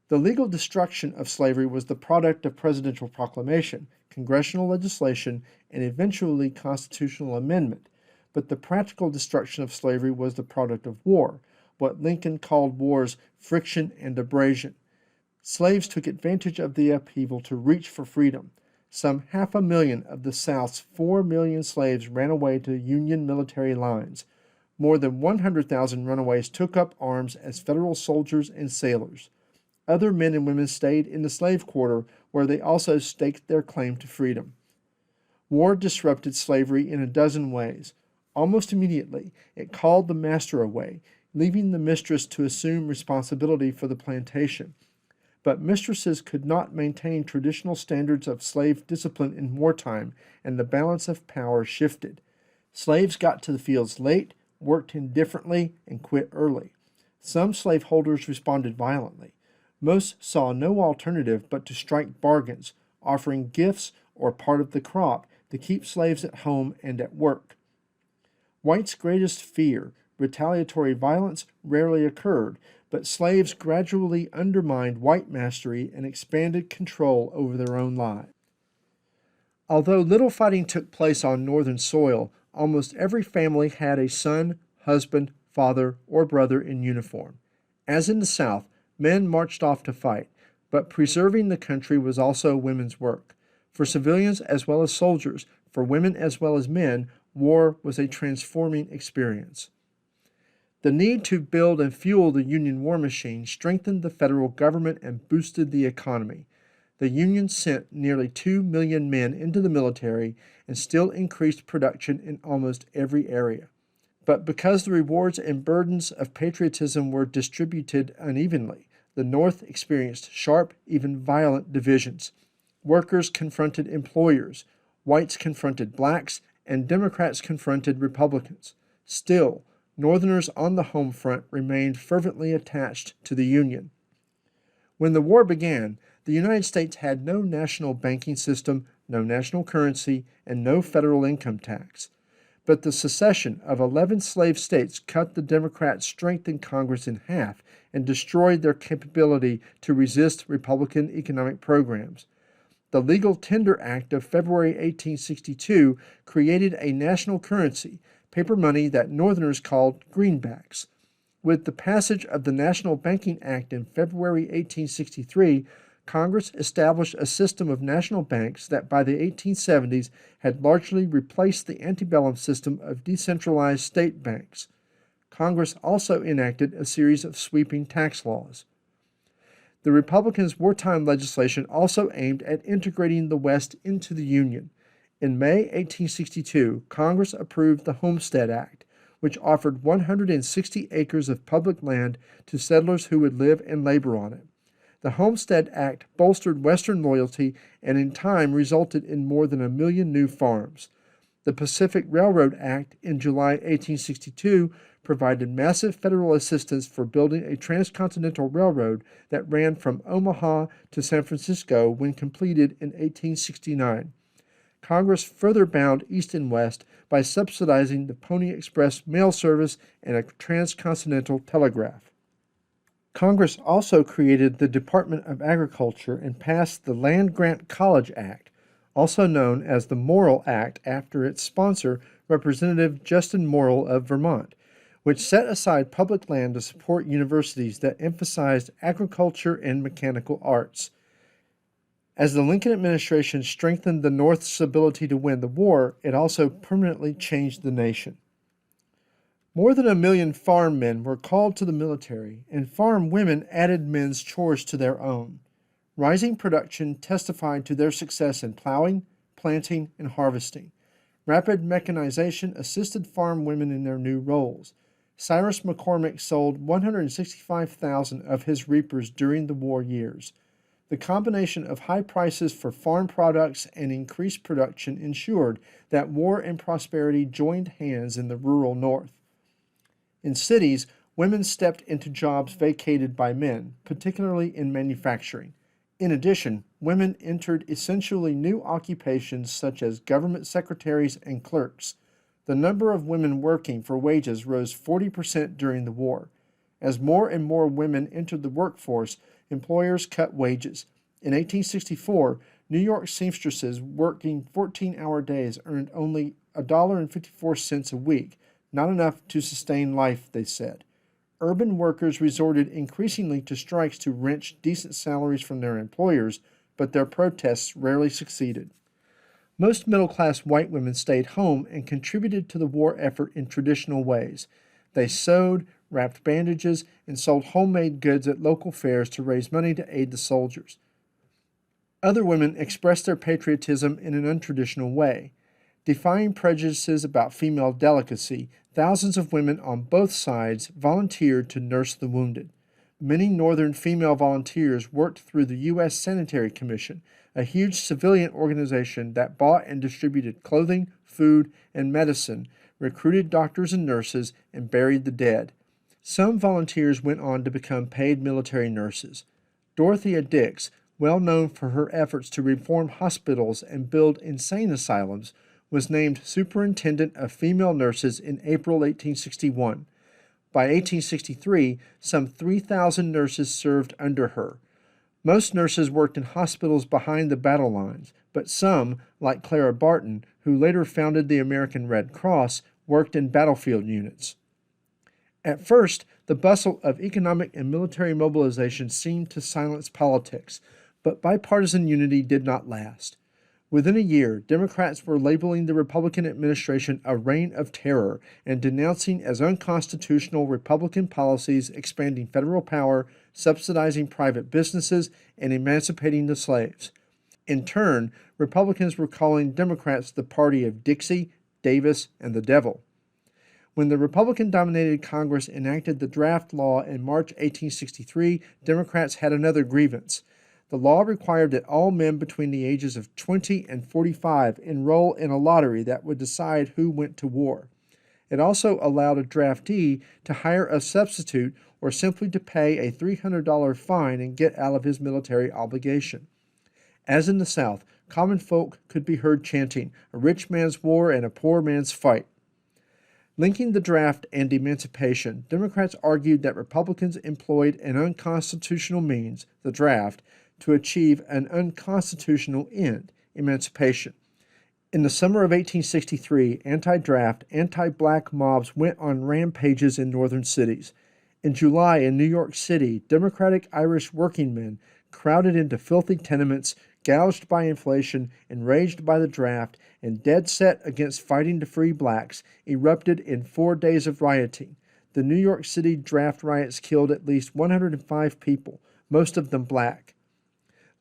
The legal destruction of slavery was the product of presidential proclamation, congressional legislation, and eventually constitutional amendment, but the practical destruction of slavery was the product of war, what Lincoln called war's friction and abrasion. Slaves took advantage of the upheaval to reach for freedom. Some 500,000 of the South's 4 million slaves ran away to Union military lines. More than 100,000 runaways took up arms as Federal soldiers and sailors. Other men and women stayed in the slave quarter, where they also staked their claim to freedom. War disrupted slavery in a dozen ways. Almost immediately, it called the master away, leaving the mistress to assume responsibility for the plantation. But mistresses could not maintain traditional standards of slave discipline in wartime, and the balance of power shifted. Slaves got to the fields late, worked indifferently, and quit early. Some slaveholders responded violently. Most saw no alternative but to strike bargains, offering gifts or part of the crop to keep slaves at home and at work. Whites' greatest fear, retaliatory violence, rarely occurred, but slaves gradually undermined white mastery and expanded control over their own lives. Although little fighting took place on northern soil, almost every family had a son, husband, father, or brother in uniform. As in the South, men marched off to fight, but preserving the country was also women's work. For civilians as well as soldiers, for women as well as men, war was a transforming experience. The need to build and fuel the Union war machine strengthened the federal government and boosted the economy. The Union sent nearly 2 million men into the military and still increased production in almost every area. But because the rewards and burdens of patriotism were distributed unevenly, the North experienced sharp, even violent divisions. Workers confronted employers, whites confronted blacks, and Democrats confronted Republicans. Still, Northerners on the home front remained fervently attached to the Union. When the war began, the United States had no national banking system, no national currency, and no federal income tax. But the secession of 11 slave states cut the Democrats' strength in Congress in half and destroyed their capability to resist Republican economic programs. The Legal Tender Act of February 1862 created a national currency, paper money that Northerners called greenbacks. With the passage of the National Banking Act in February 1863, Congress established a system of national banks that by the 1870s had largely replaced the antebellum system of decentralized state banks. Congress also enacted a series of sweeping tax laws. The Republicans' wartime legislation also aimed at integrating the West into the Union. In May 1862, Congress approved the Homestead Act, which offered 160 acres of public land to settlers who would live and labor on it. The Homestead Act bolstered Western loyalty and in time resulted in more than 1 million new farms. The Pacific Railroad Act in July 1862 provided massive federal assistance for building a transcontinental railroad that ran from Omaha to San Francisco when completed in 1869. Congress further bound East and West by subsidizing the Pony Express mail service and a transcontinental telegraph. Congress also created the Department of Agriculture and passed the Land Grant College Act, also known as the Morrill Act after its sponsor, Representative Justin Morrill of Vermont, which set aside public land to support universities that emphasized agriculture and mechanical arts. As the Lincoln administration strengthened the North's ability to win the war, it also permanently changed the nation. More than 1 million farm men were called to the military, and farm women added men's chores to their own. Rising production testified to their success in plowing, planting, and harvesting. Rapid mechanization assisted farm women in their new roles. Cyrus McCormick sold 165,000 of his reapers during the war years. The combination of high prices for farm products and increased production ensured that war and prosperity joined hands in the rural North. In cities, women stepped into jobs vacated by men, particularly in manufacturing. In addition, women entered essentially new occupations such as government secretaries and clerks. The number of women working for wages rose 40% during the war. As more and more women entered the workforce, employers cut wages. In 1864, New York seamstresses working 14-hour days earned only $1.54 a week, not enough to sustain life, they said. Urban workers resorted increasingly to strikes to wrench decent salaries from their employers, but their protests rarely succeeded. Most middle-class white women stayed home and contributed to the war effort in traditional ways. They sewed, wrapped bandages, and sold homemade goods at local fairs to raise money to aid the soldiers. Other women expressed their patriotism in an untraditional way. Defying prejudices about female delicacy, thousands of women on both sides volunteered to nurse the wounded. Many Northern female volunteers worked through the U.S. Sanitary Commission, a huge civilian organization that bought and distributed clothing, food, and medicine, recruited doctors and nurses, and buried the dead. Some volunteers went on to become paid military nurses. Dorothea Dix, well known for her efforts to reform hospitals and build insane asylums, was named Superintendent of Female Nurses in April 1861. By 1863, some 3,000 nurses served under her. Most nurses worked in hospitals behind the battle lines, but some, like Clara Barton, who later founded the American Red Cross, worked in battlefield units. At first, the bustle of economic and military mobilization seemed to silence politics, but bipartisan unity did not last. Within a year, Democrats were labeling the Republican administration a reign of terror and denouncing as unconstitutional Republican policies expanding federal power, subsidizing private businesses, and emancipating the slaves. In turn, Republicans were calling Democrats the party of Dixie, Davis, and the devil. When the Republican-dominated Congress enacted the draft law in March 1863, Democrats had another grievance. The law required that all men between the ages of 20 and 45 enroll in a lottery that would decide who went to war. It also allowed a draftee to hire a substitute or simply to pay a $300 fine and get out of his military obligation. As in the South, common folk could be heard chanting, "A rich man's war and a poor man's fight." Linking the draft and emancipation, Democrats argued that Republicans employed an unconstitutional means, the draft, to achieve an unconstitutional end, emancipation. In the summer of 1863, anti-draft, anti-black mobs went on rampages in northern cities. In July in New York City, Democratic Irish working men crowded into filthy tenements, gouged by inflation, enraged by the draft, and dead set against fighting to free blacks, erupted in 4 days of rioting. The New York City draft riots killed at least 105 people, most of them black.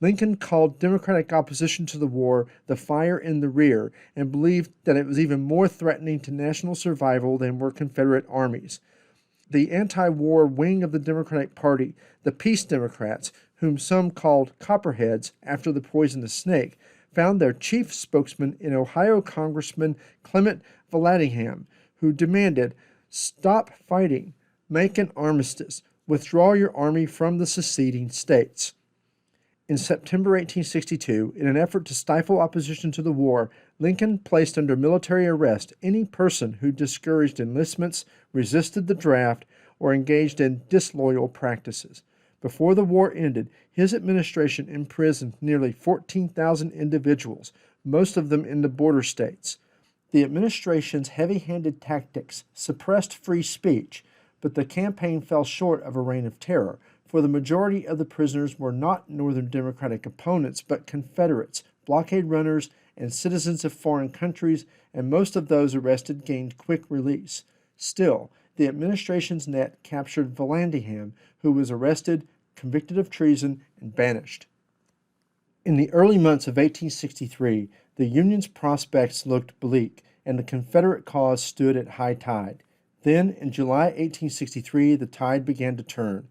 Lincoln called Democratic opposition to the war the fire in the rear and believed that it was even more threatening to national survival than were Confederate armies. The anti-war wing of the Democratic Party, the Peace Democrats, whom some called Copperheads after the poisonous snake, found their chief spokesman in Ohio Congressman Clement Vallandigham, who demanded, "Stop fighting, make an armistice, withdraw your army from the seceding states." In September 1862, in an effort to stifle opposition to the war, Lincoln placed under military arrest any person who discouraged enlistments, resisted the draft, or engaged in disloyal practices. Before the war ended, his administration imprisoned nearly 14,000 individuals, most of them in the border states. The administration's heavy-handed tactics suppressed free speech, but the campaign fell short of a reign of terror, for the majority of the prisoners were not Northern Democratic opponents, but Confederates, blockade runners, and citizens of foreign countries, and most of those arrested gained quick release. Still, the administration's net captured Vallandigham, who was arrested, convicted of treason, and banished. In the early months of 1863, the Union's prospects looked bleak, and the Confederate cause stood at high tide. Then, in July 1863, the tide began to turn.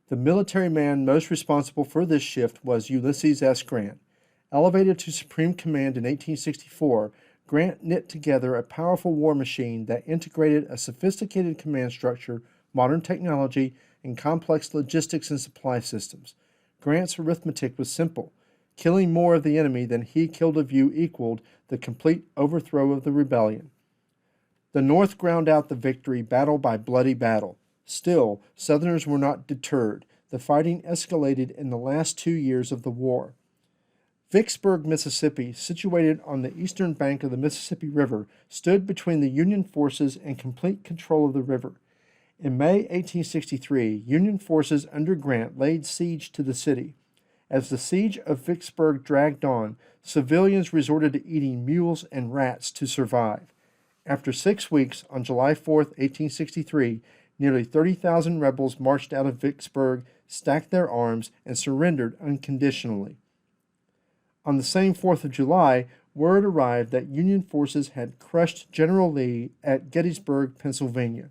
The military man most responsible for this shift was Ulysses S. Grant. Elevated to supreme command in 1864, Grant knit together a powerful war machine that integrated a sophisticated command structure, modern technology, and complex logistics and supply systems. Grant's arithmetic was simple. Killing more of the enemy than he killed of you equaled the complete overthrow of the rebellion. The North ground out the victory battle by bloody battle. Still, Southerners were not deterred. The fighting escalated in the last 2 years of the war. Vicksburg, Mississippi, situated on the eastern bank of the Mississippi River, stood between the Union forces and complete control of the river. In May 1863, Union forces under Grant laid siege to the city. As the siege of Vicksburg dragged on, civilians resorted to eating mules and rats to survive. After 6 weeks, on July 4, 1863, nearly 30,000 rebels marched out of Vicksburg, stacked their arms, and surrendered unconditionally. On the same 4th of July, word arrived that Union forces had crushed General Lee at Gettysburg, Pennsylvania.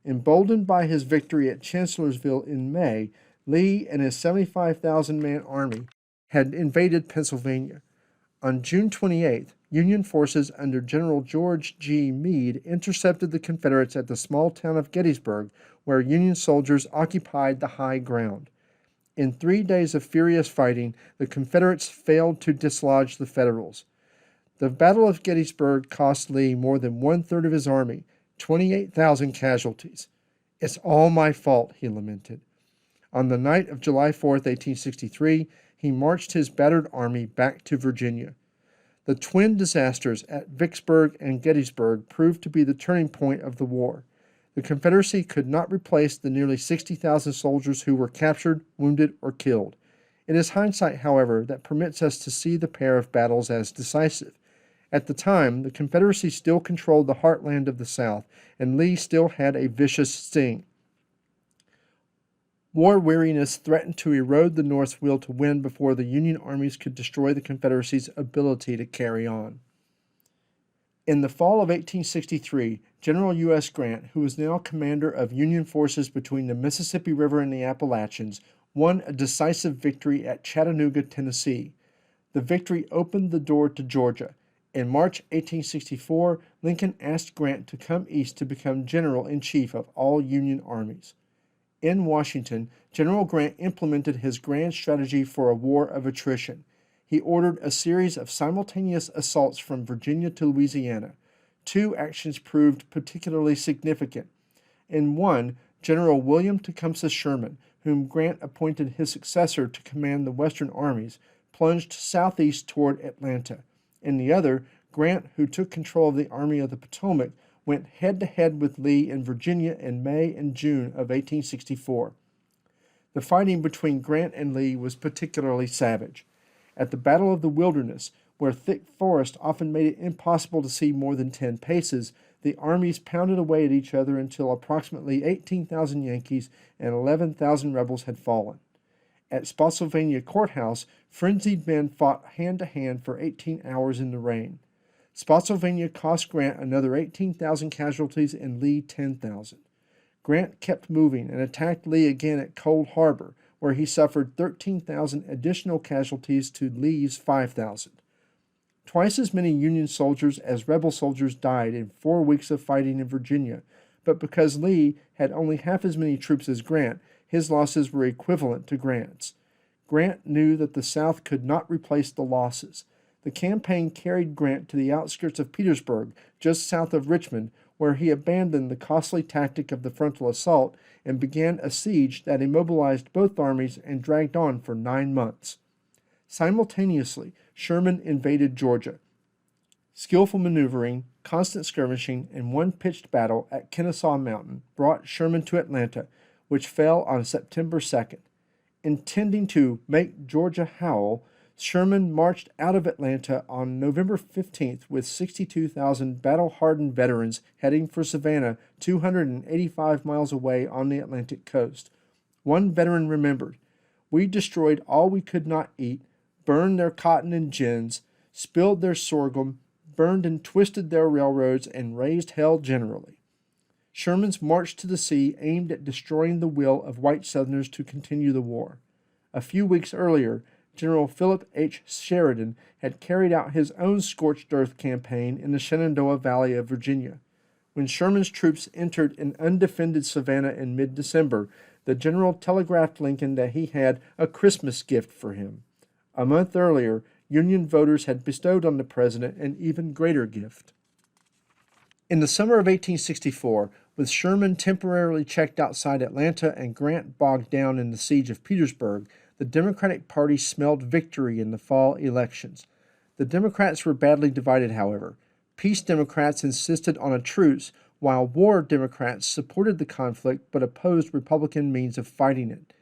Emboldened by his victory at Chancellorsville in May, Lee and his 75,000-man army had invaded Pennsylvania. On June 28th, Union forces under General George G. Meade intercepted the Confederates at the small town of Gettysburg, where Union soldiers occupied the high ground. In 3 days of furious fighting, the Confederates failed to dislodge the Federals. The Battle of Gettysburg cost Lee more than one-third of his army, 28,000 casualties. "It's all my fault," he lamented. On the night of July 4, 1863, he marched his battered army back to Virginia. The twin disasters at Vicksburg and Gettysburg proved to be the turning point of the war. The Confederacy could not replace the nearly 60,000 soldiers who were captured, wounded, or killed. It is hindsight, however, that permits us to see the pair of battles as decisive. At the time, the Confederacy still controlled the heartland of the South, and Lee still had a vicious sting. War weariness threatened to erode the North's will to win before the Union armies could destroy the Confederacy's ability to carry on. In the fall of 1863, General U.S. Grant, who was now commander of Union forces between the Mississippi River and the Appalachians, won a decisive victory at Chattanooga, Tennessee. The victory opened the door to Georgia. In March 1864, Lincoln asked Grant to come east to become general-in-chief of all Union armies. In Washington, General Grant implemented his grand strategy for a war of attrition. He ordered a series of simultaneous assaults from Virginia to Louisiana. 2 actions proved particularly significant. In one, General William Tecumseh Sherman, whom Grant appointed his successor to command the Western armies, plunged southeast toward Atlanta. In the other, Grant, who took control of the Army of the Potomac, went head-to-head with Lee in Virginia in May and June of 1864. The fighting between Grant and Lee was particularly savage. At the Battle of the Wilderness, where thick forest often made it impossible to see more than 10 paces, the armies pounded away at each other until approximately 18,000 Yankees and 11,000 rebels had fallen. At Spotsylvania Courthouse, frenzied men fought hand-to-hand for 18 hours in the rain. Spotsylvania cost Grant another 18,000 casualties and Lee 10,000. Grant kept moving and attacked Lee again at Cold Harbor, where he suffered 13,000 additional casualties to Lee's 5,000. Twice as many Union soldiers as rebel soldiers died in 4 weeks of fighting in Virginia, but because Lee had only half as many troops as Grant, his losses were equivalent to Grant's. Grant knew that the South could not replace the losses. The campaign carried Grant to the outskirts of Petersburg, just south of Richmond, where he abandoned the costly tactic of the frontal assault and began a siege that immobilized both armies and dragged on for 9 months. Simultaneously, Sherman invaded Georgia. Skillful maneuvering, constant skirmishing, and one pitched battle at Kennesaw Mountain brought Sherman to Atlanta, which fell on September 2nd. Intending to make Georgia howl, Sherman marched out of Atlanta on November 15th with 62,000 battle-hardened veterans heading for Savannah, 285 miles away on the Atlantic coast. One veteran remembered, "We destroyed all we could not eat, burned their cotton and gins, spilled their sorghum, burned and twisted their railroads, and raised hell generally." Sherman's march to the sea aimed at destroying the will of white Southerners to continue the war. A few weeks earlier, General Philip H. Sheridan had carried out his own scorched earth campaign in the Shenandoah Valley of Virginia. When Sherman's troops entered an undefended Savannah in mid-December, the general telegraphed Lincoln that he had a Christmas gift for him. A month earlier, Union voters had bestowed on the president an even greater gift. In the summer of 1864, with Sherman temporarily checked outside Atlanta and Grant bogged down in the siege of Petersburg, the Democratic Party smelled victory in the fall elections. The Democrats were badly divided, however. Peace Democrats insisted on a truce, while war Democrats supported the conflict but opposed Republican means of fighting it.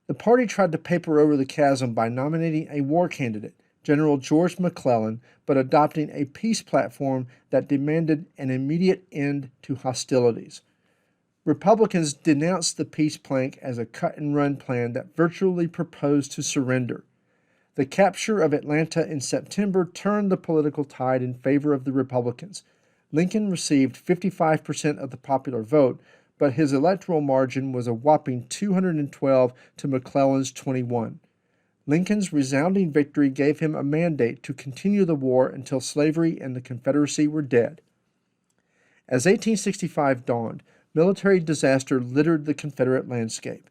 The party tried to paper over the chasm by nominating a war candidate, General George McClellan, but adopting a peace platform that demanded an immediate end to hostilities. Republicans denounced the peace plank as a cut-and-run plan that virtually proposed to surrender. The capture of Atlanta in September turned the political tide in favor of the Republicans. Lincoln received 55% of the popular vote, but his electoral margin was a whopping 212 to McClellan's 21. Lincoln's resounding victory gave him a mandate to continue the war until slavery and the Confederacy were dead. As 1865 dawned, military disaster littered the Confederate landscape.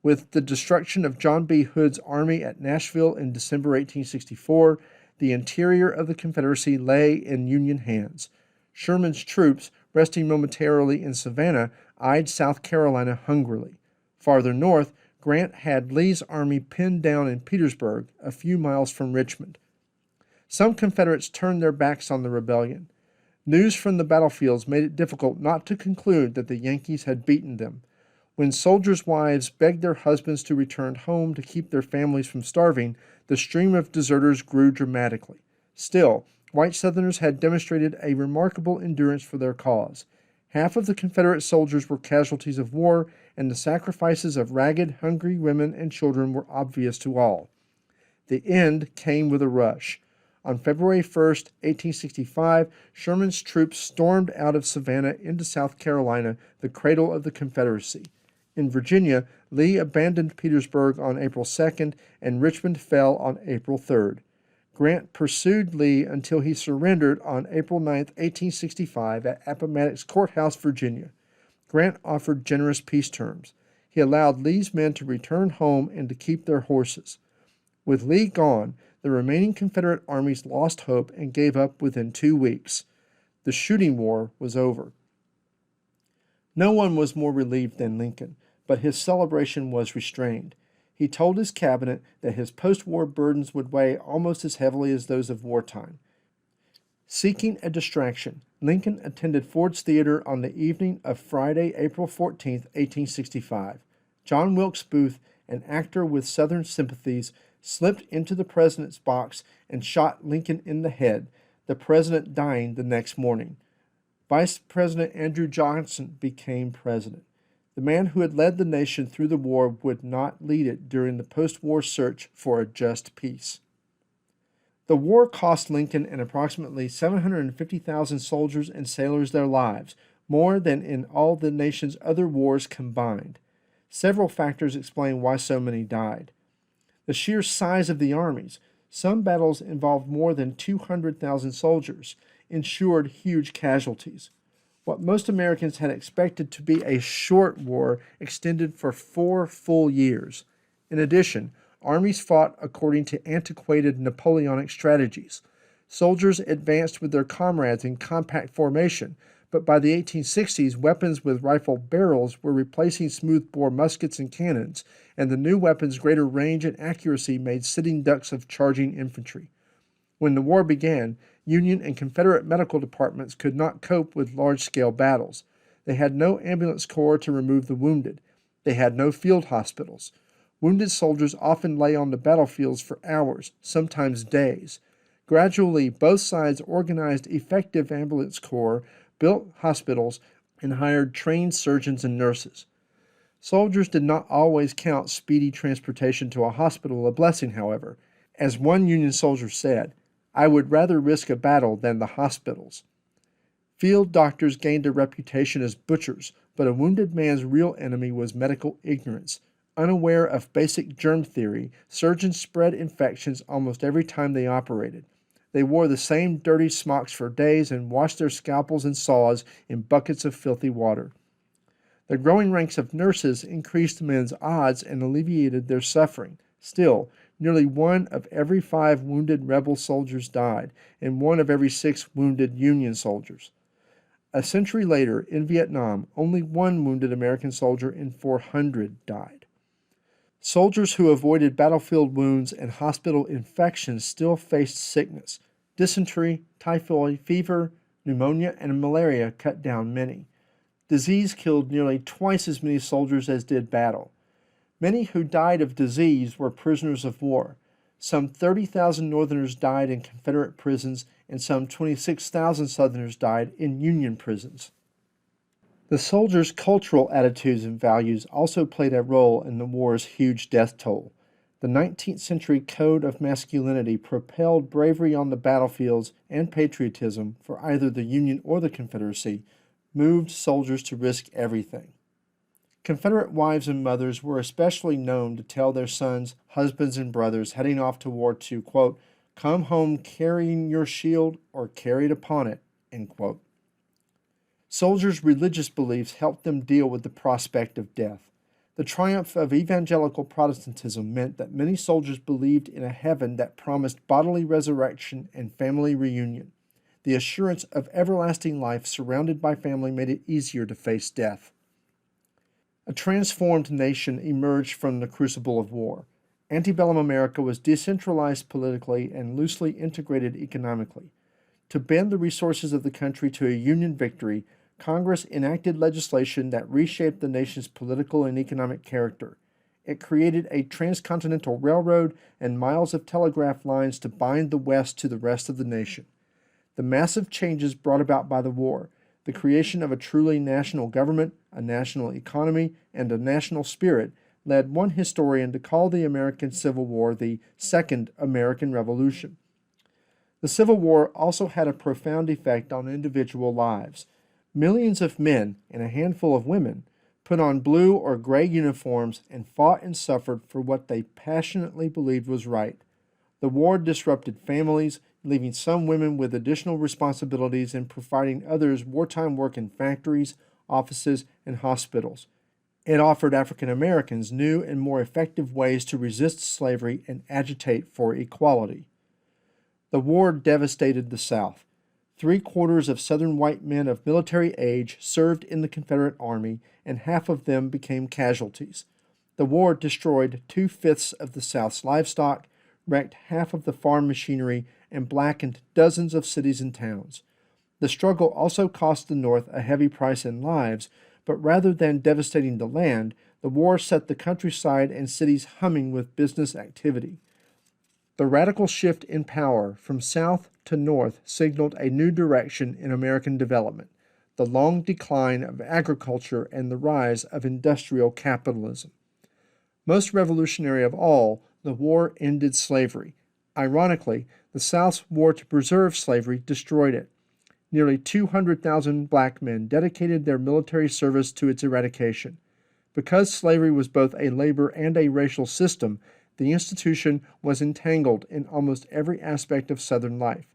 With the destruction of John B. Hood's army at Nashville in December 1864, the interior of the Confederacy lay in Union hands. Sherman's troops, resting momentarily in Savannah, eyed South Carolina hungrily. Farther north, Grant had Lee's army pinned down in Petersburg, a few miles from Richmond. Some Confederates turned their backs on the rebellion. News from the battlefields made it difficult not to conclude that the Yankees had beaten them. When soldiers' wives begged their husbands to return home to keep their families from starving, the stream of deserters grew dramatically. Still, white Southerners had demonstrated a remarkable endurance for their cause. Half of the Confederate soldiers were casualties of war, and the sacrifices of ragged, hungry women and children were obvious to all. The end came with a rush. On February 1st, 1865, Sherman's troops stormed out of Savannah into South Carolina, the cradle of the Confederacy. In Virginia, Lee abandoned Petersburg on April 2nd, and Richmond fell on April 3rd. Grant pursued Lee until he surrendered on April 9, 1865, at Appomattox Courthouse, Virginia. Grant offered generous peace terms. He allowed Lee's men to return home and to keep their horses. With Lee gone, the remaining Confederate armies lost hope and gave up within 2 weeks. The shooting war was over. No one was more relieved than Lincoln, but his celebration was restrained. He told his cabinet that his post-war burdens would weigh almost as heavily as those of wartime. Seeking a distraction, Lincoln attended Ford's Theater on the evening of Friday, April 14, 1865. John Wilkes Booth, an actor with Southern sympathies, slipped into the president's box and shot Lincoln in the head, the president dying the next morning. Vice President Andrew Johnson became president. The man who had led the nation through the war would not lead it during the post-war search for a just peace. The war cost Lincoln and approximately 750,000 soldiers and sailors their lives, more than in all the nation's other wars combined. Several factors explain why so many died. The sheer size of the armies. Some battles involved more than 200,000 soldiers, ensured huge casualties. What most Americans had expected to be a short war extended for 4 full years. In addition, armies fought according to antiquated Napoleonic strategies. Soldiers advanced with their comrades in compact formation, but by the 1860s, weapons with rifle barrels were replacing smooth-bore muskets and cannons, and the new weapons' greater range and accuracy made sitting ducks of charging infantry. When the war began, Union and Confederate medical departments could not cope with large-scale battles. They had no ambulance corps to remove the wounded. They had no field hospitals. Wounded soldiers often lay on the battlefields for hours, sometimes days. Gradually, both sides organized effective ambulance corps, built hospitals, and hired trained surgeons and nurses. Soldiers did not always count speedy transportation to a hospital a blessing, however. As one Union soldier said, "I would rather risk a battle than the hospitals." Field doctors gained a reputation as butchers, but a wounded man's real enemy was medical ignorance. Unaware of basic germ theory, surgeons spread infections almost every time they operated. They wore the same dirty smocks for days and washed their scalpels and saws in buckets of filthy water. The growing ranks of nurses increased men's odds and alleviated their suffering. Still, nearly 1 of every 5 wounded rebel soldiers died, and 1 of every 6 wounded Union soldiers. A century later, in Vietnam, only 1 wounded American soldier in 400 died. Soldiers who avoided battlefield wounds and hospital infections still faced sickness. Dysentery, typhoid fever, pneumonia, and malaria cut down many. Disease killed nearly twice as many soldiers as did battle. Many who died of disease were prisoners of war. Some 30,000 Northerners died in Confederate prisons, and some 26,000 Southerners died in Union prisons. The soldiers' cultural attitudes and values also played a role in the war's huge death toll. The 19th century code of masculinity propelled bravery on the battlefields, and patriotism, for either the Union or the Confederacy, moved soldiers to risk everything. Confederate wives and mothers were especially known to tell their sons, husbands, and brothers heading off to war to, quote, "come home carrying your shield or carried upon it," end quote. Soldiers' religious beliefs helped them deal with the prospect of death. The triumph of evangelical Protestantism meant that many soldiers believed in a heaven that promised bodily resurrection and family reunion. The assurance of everlasting life surrounded by family made it easier to face death. A transformed nation emerged from the crucible of war. Antebellum America was decentralized politically and loosely integrated economically. To bend the resources of the country to a Union victory, Congress enacted legislation that reshaped the nation's political and economic character. It created a transcontinental railroad and miles of telegraph lines to bind the West to the rest of the nation. The massive changes brought about by the war, the creation of a truly national government, a national economy, and a national spirit, led one historian to call the American Civil War the Second American Revolution. The Civil War also had a profound effect on individual lives. Millions of men and a handful of women put on blue or gray uniforms and fought and suffered for what they passionately believed was right. The war disrupted families, leaving some women with additional responsibilities and providing others wartime work in factories, offices, and hospitals. It offered African Americans new and more effective ways to resist slavery and agitate for equality. The war devastated the South. 3/4 of Southern white men of military age served in the Confederate Army, and half of them became casualties. The war destroyed 2/5 of the South's livestock, wrecked half of the farm machinery, and blackened dozens of cities and towns. The struggle also cost the North a heavy price in lives, but rather than devastating the land, the war set the countryside and cities humming with business activity. The radical shift in power from south to north signaled a new direction in American development, the long decline of agriculture and the rise of industrial capitalism. Most revolutionary of all, the war ended slavery. Ironically, the South's war to preserve slavery destroyed it. Nearly 200,000 black men dedicated their military service to its eradication. Because slavery was both a labor and a racial system, the institution was entangled in almost every aspect of Southern life.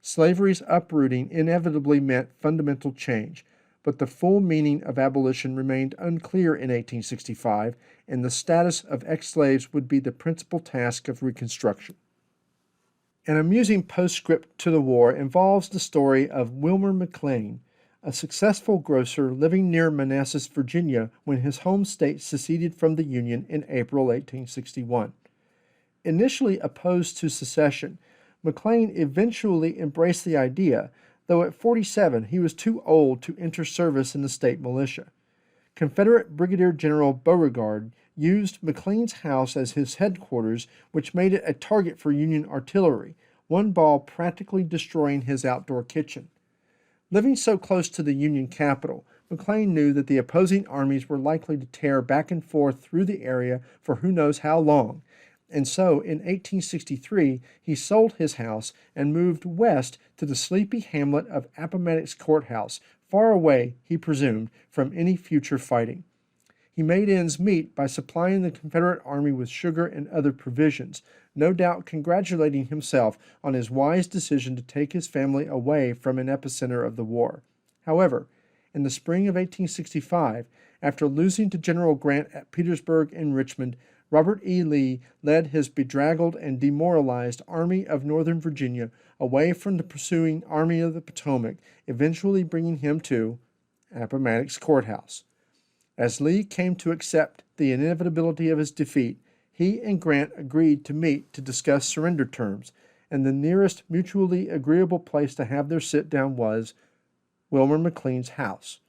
Slavery's uprooting inevitably meant fundamental change, but the full meaning of abolition remained unclear in 1865, and the status of ex-slaves would be the principal task of Reconstruction. An amusing postscript to the war involves the story of Wilmer McLean, a successful grocer living near Manassas, Virginia, when his home state seceded from the Union in April 1861. Initially opposed to secession, McLean eventually embraced the idea, though at 47 he was too old to enter service in the state militia. Confederate Brigadier General Beauregard used McLean's house as his headquarters, which made it a target for Union artillery, one ball practically destroying his outdoor kitchen. Living so close to the Union capital, McLean knew that the opposing armies were likely to tear back and forth through the area for who knows how long, and so in 1863 he sold his house and moved west to the sleepy hamlet of Appomattox Courthouse, far away, he presumed, from any future fighting. He made ends meet by supplying the Confederate Army with sugar and other provisions, no doubt congratulating himself on his wise decision to take his family away from an epicenter of the war. However, in the spring of 1865, after losing to General Grant at Petersburg and Richmond, Robert E. Lee led his bedraggled and demoralized Army of Northern Virginia away from the pursuing Army of the Potomac, eventually bringing him to Appomattox Courthouse. As Lee came to accept the inevitability of his defeat, he and Grant agreed to meet to discuss surrender terms, and the nearest mutually agreeable place to have their sit-down was Wilmer McLean's house.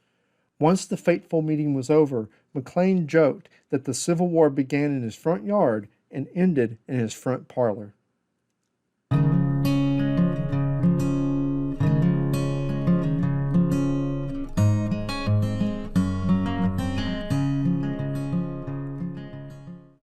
Once the fateful meeting was over, McLean joked that the Civil War began in his front yard and ended in his front parlor.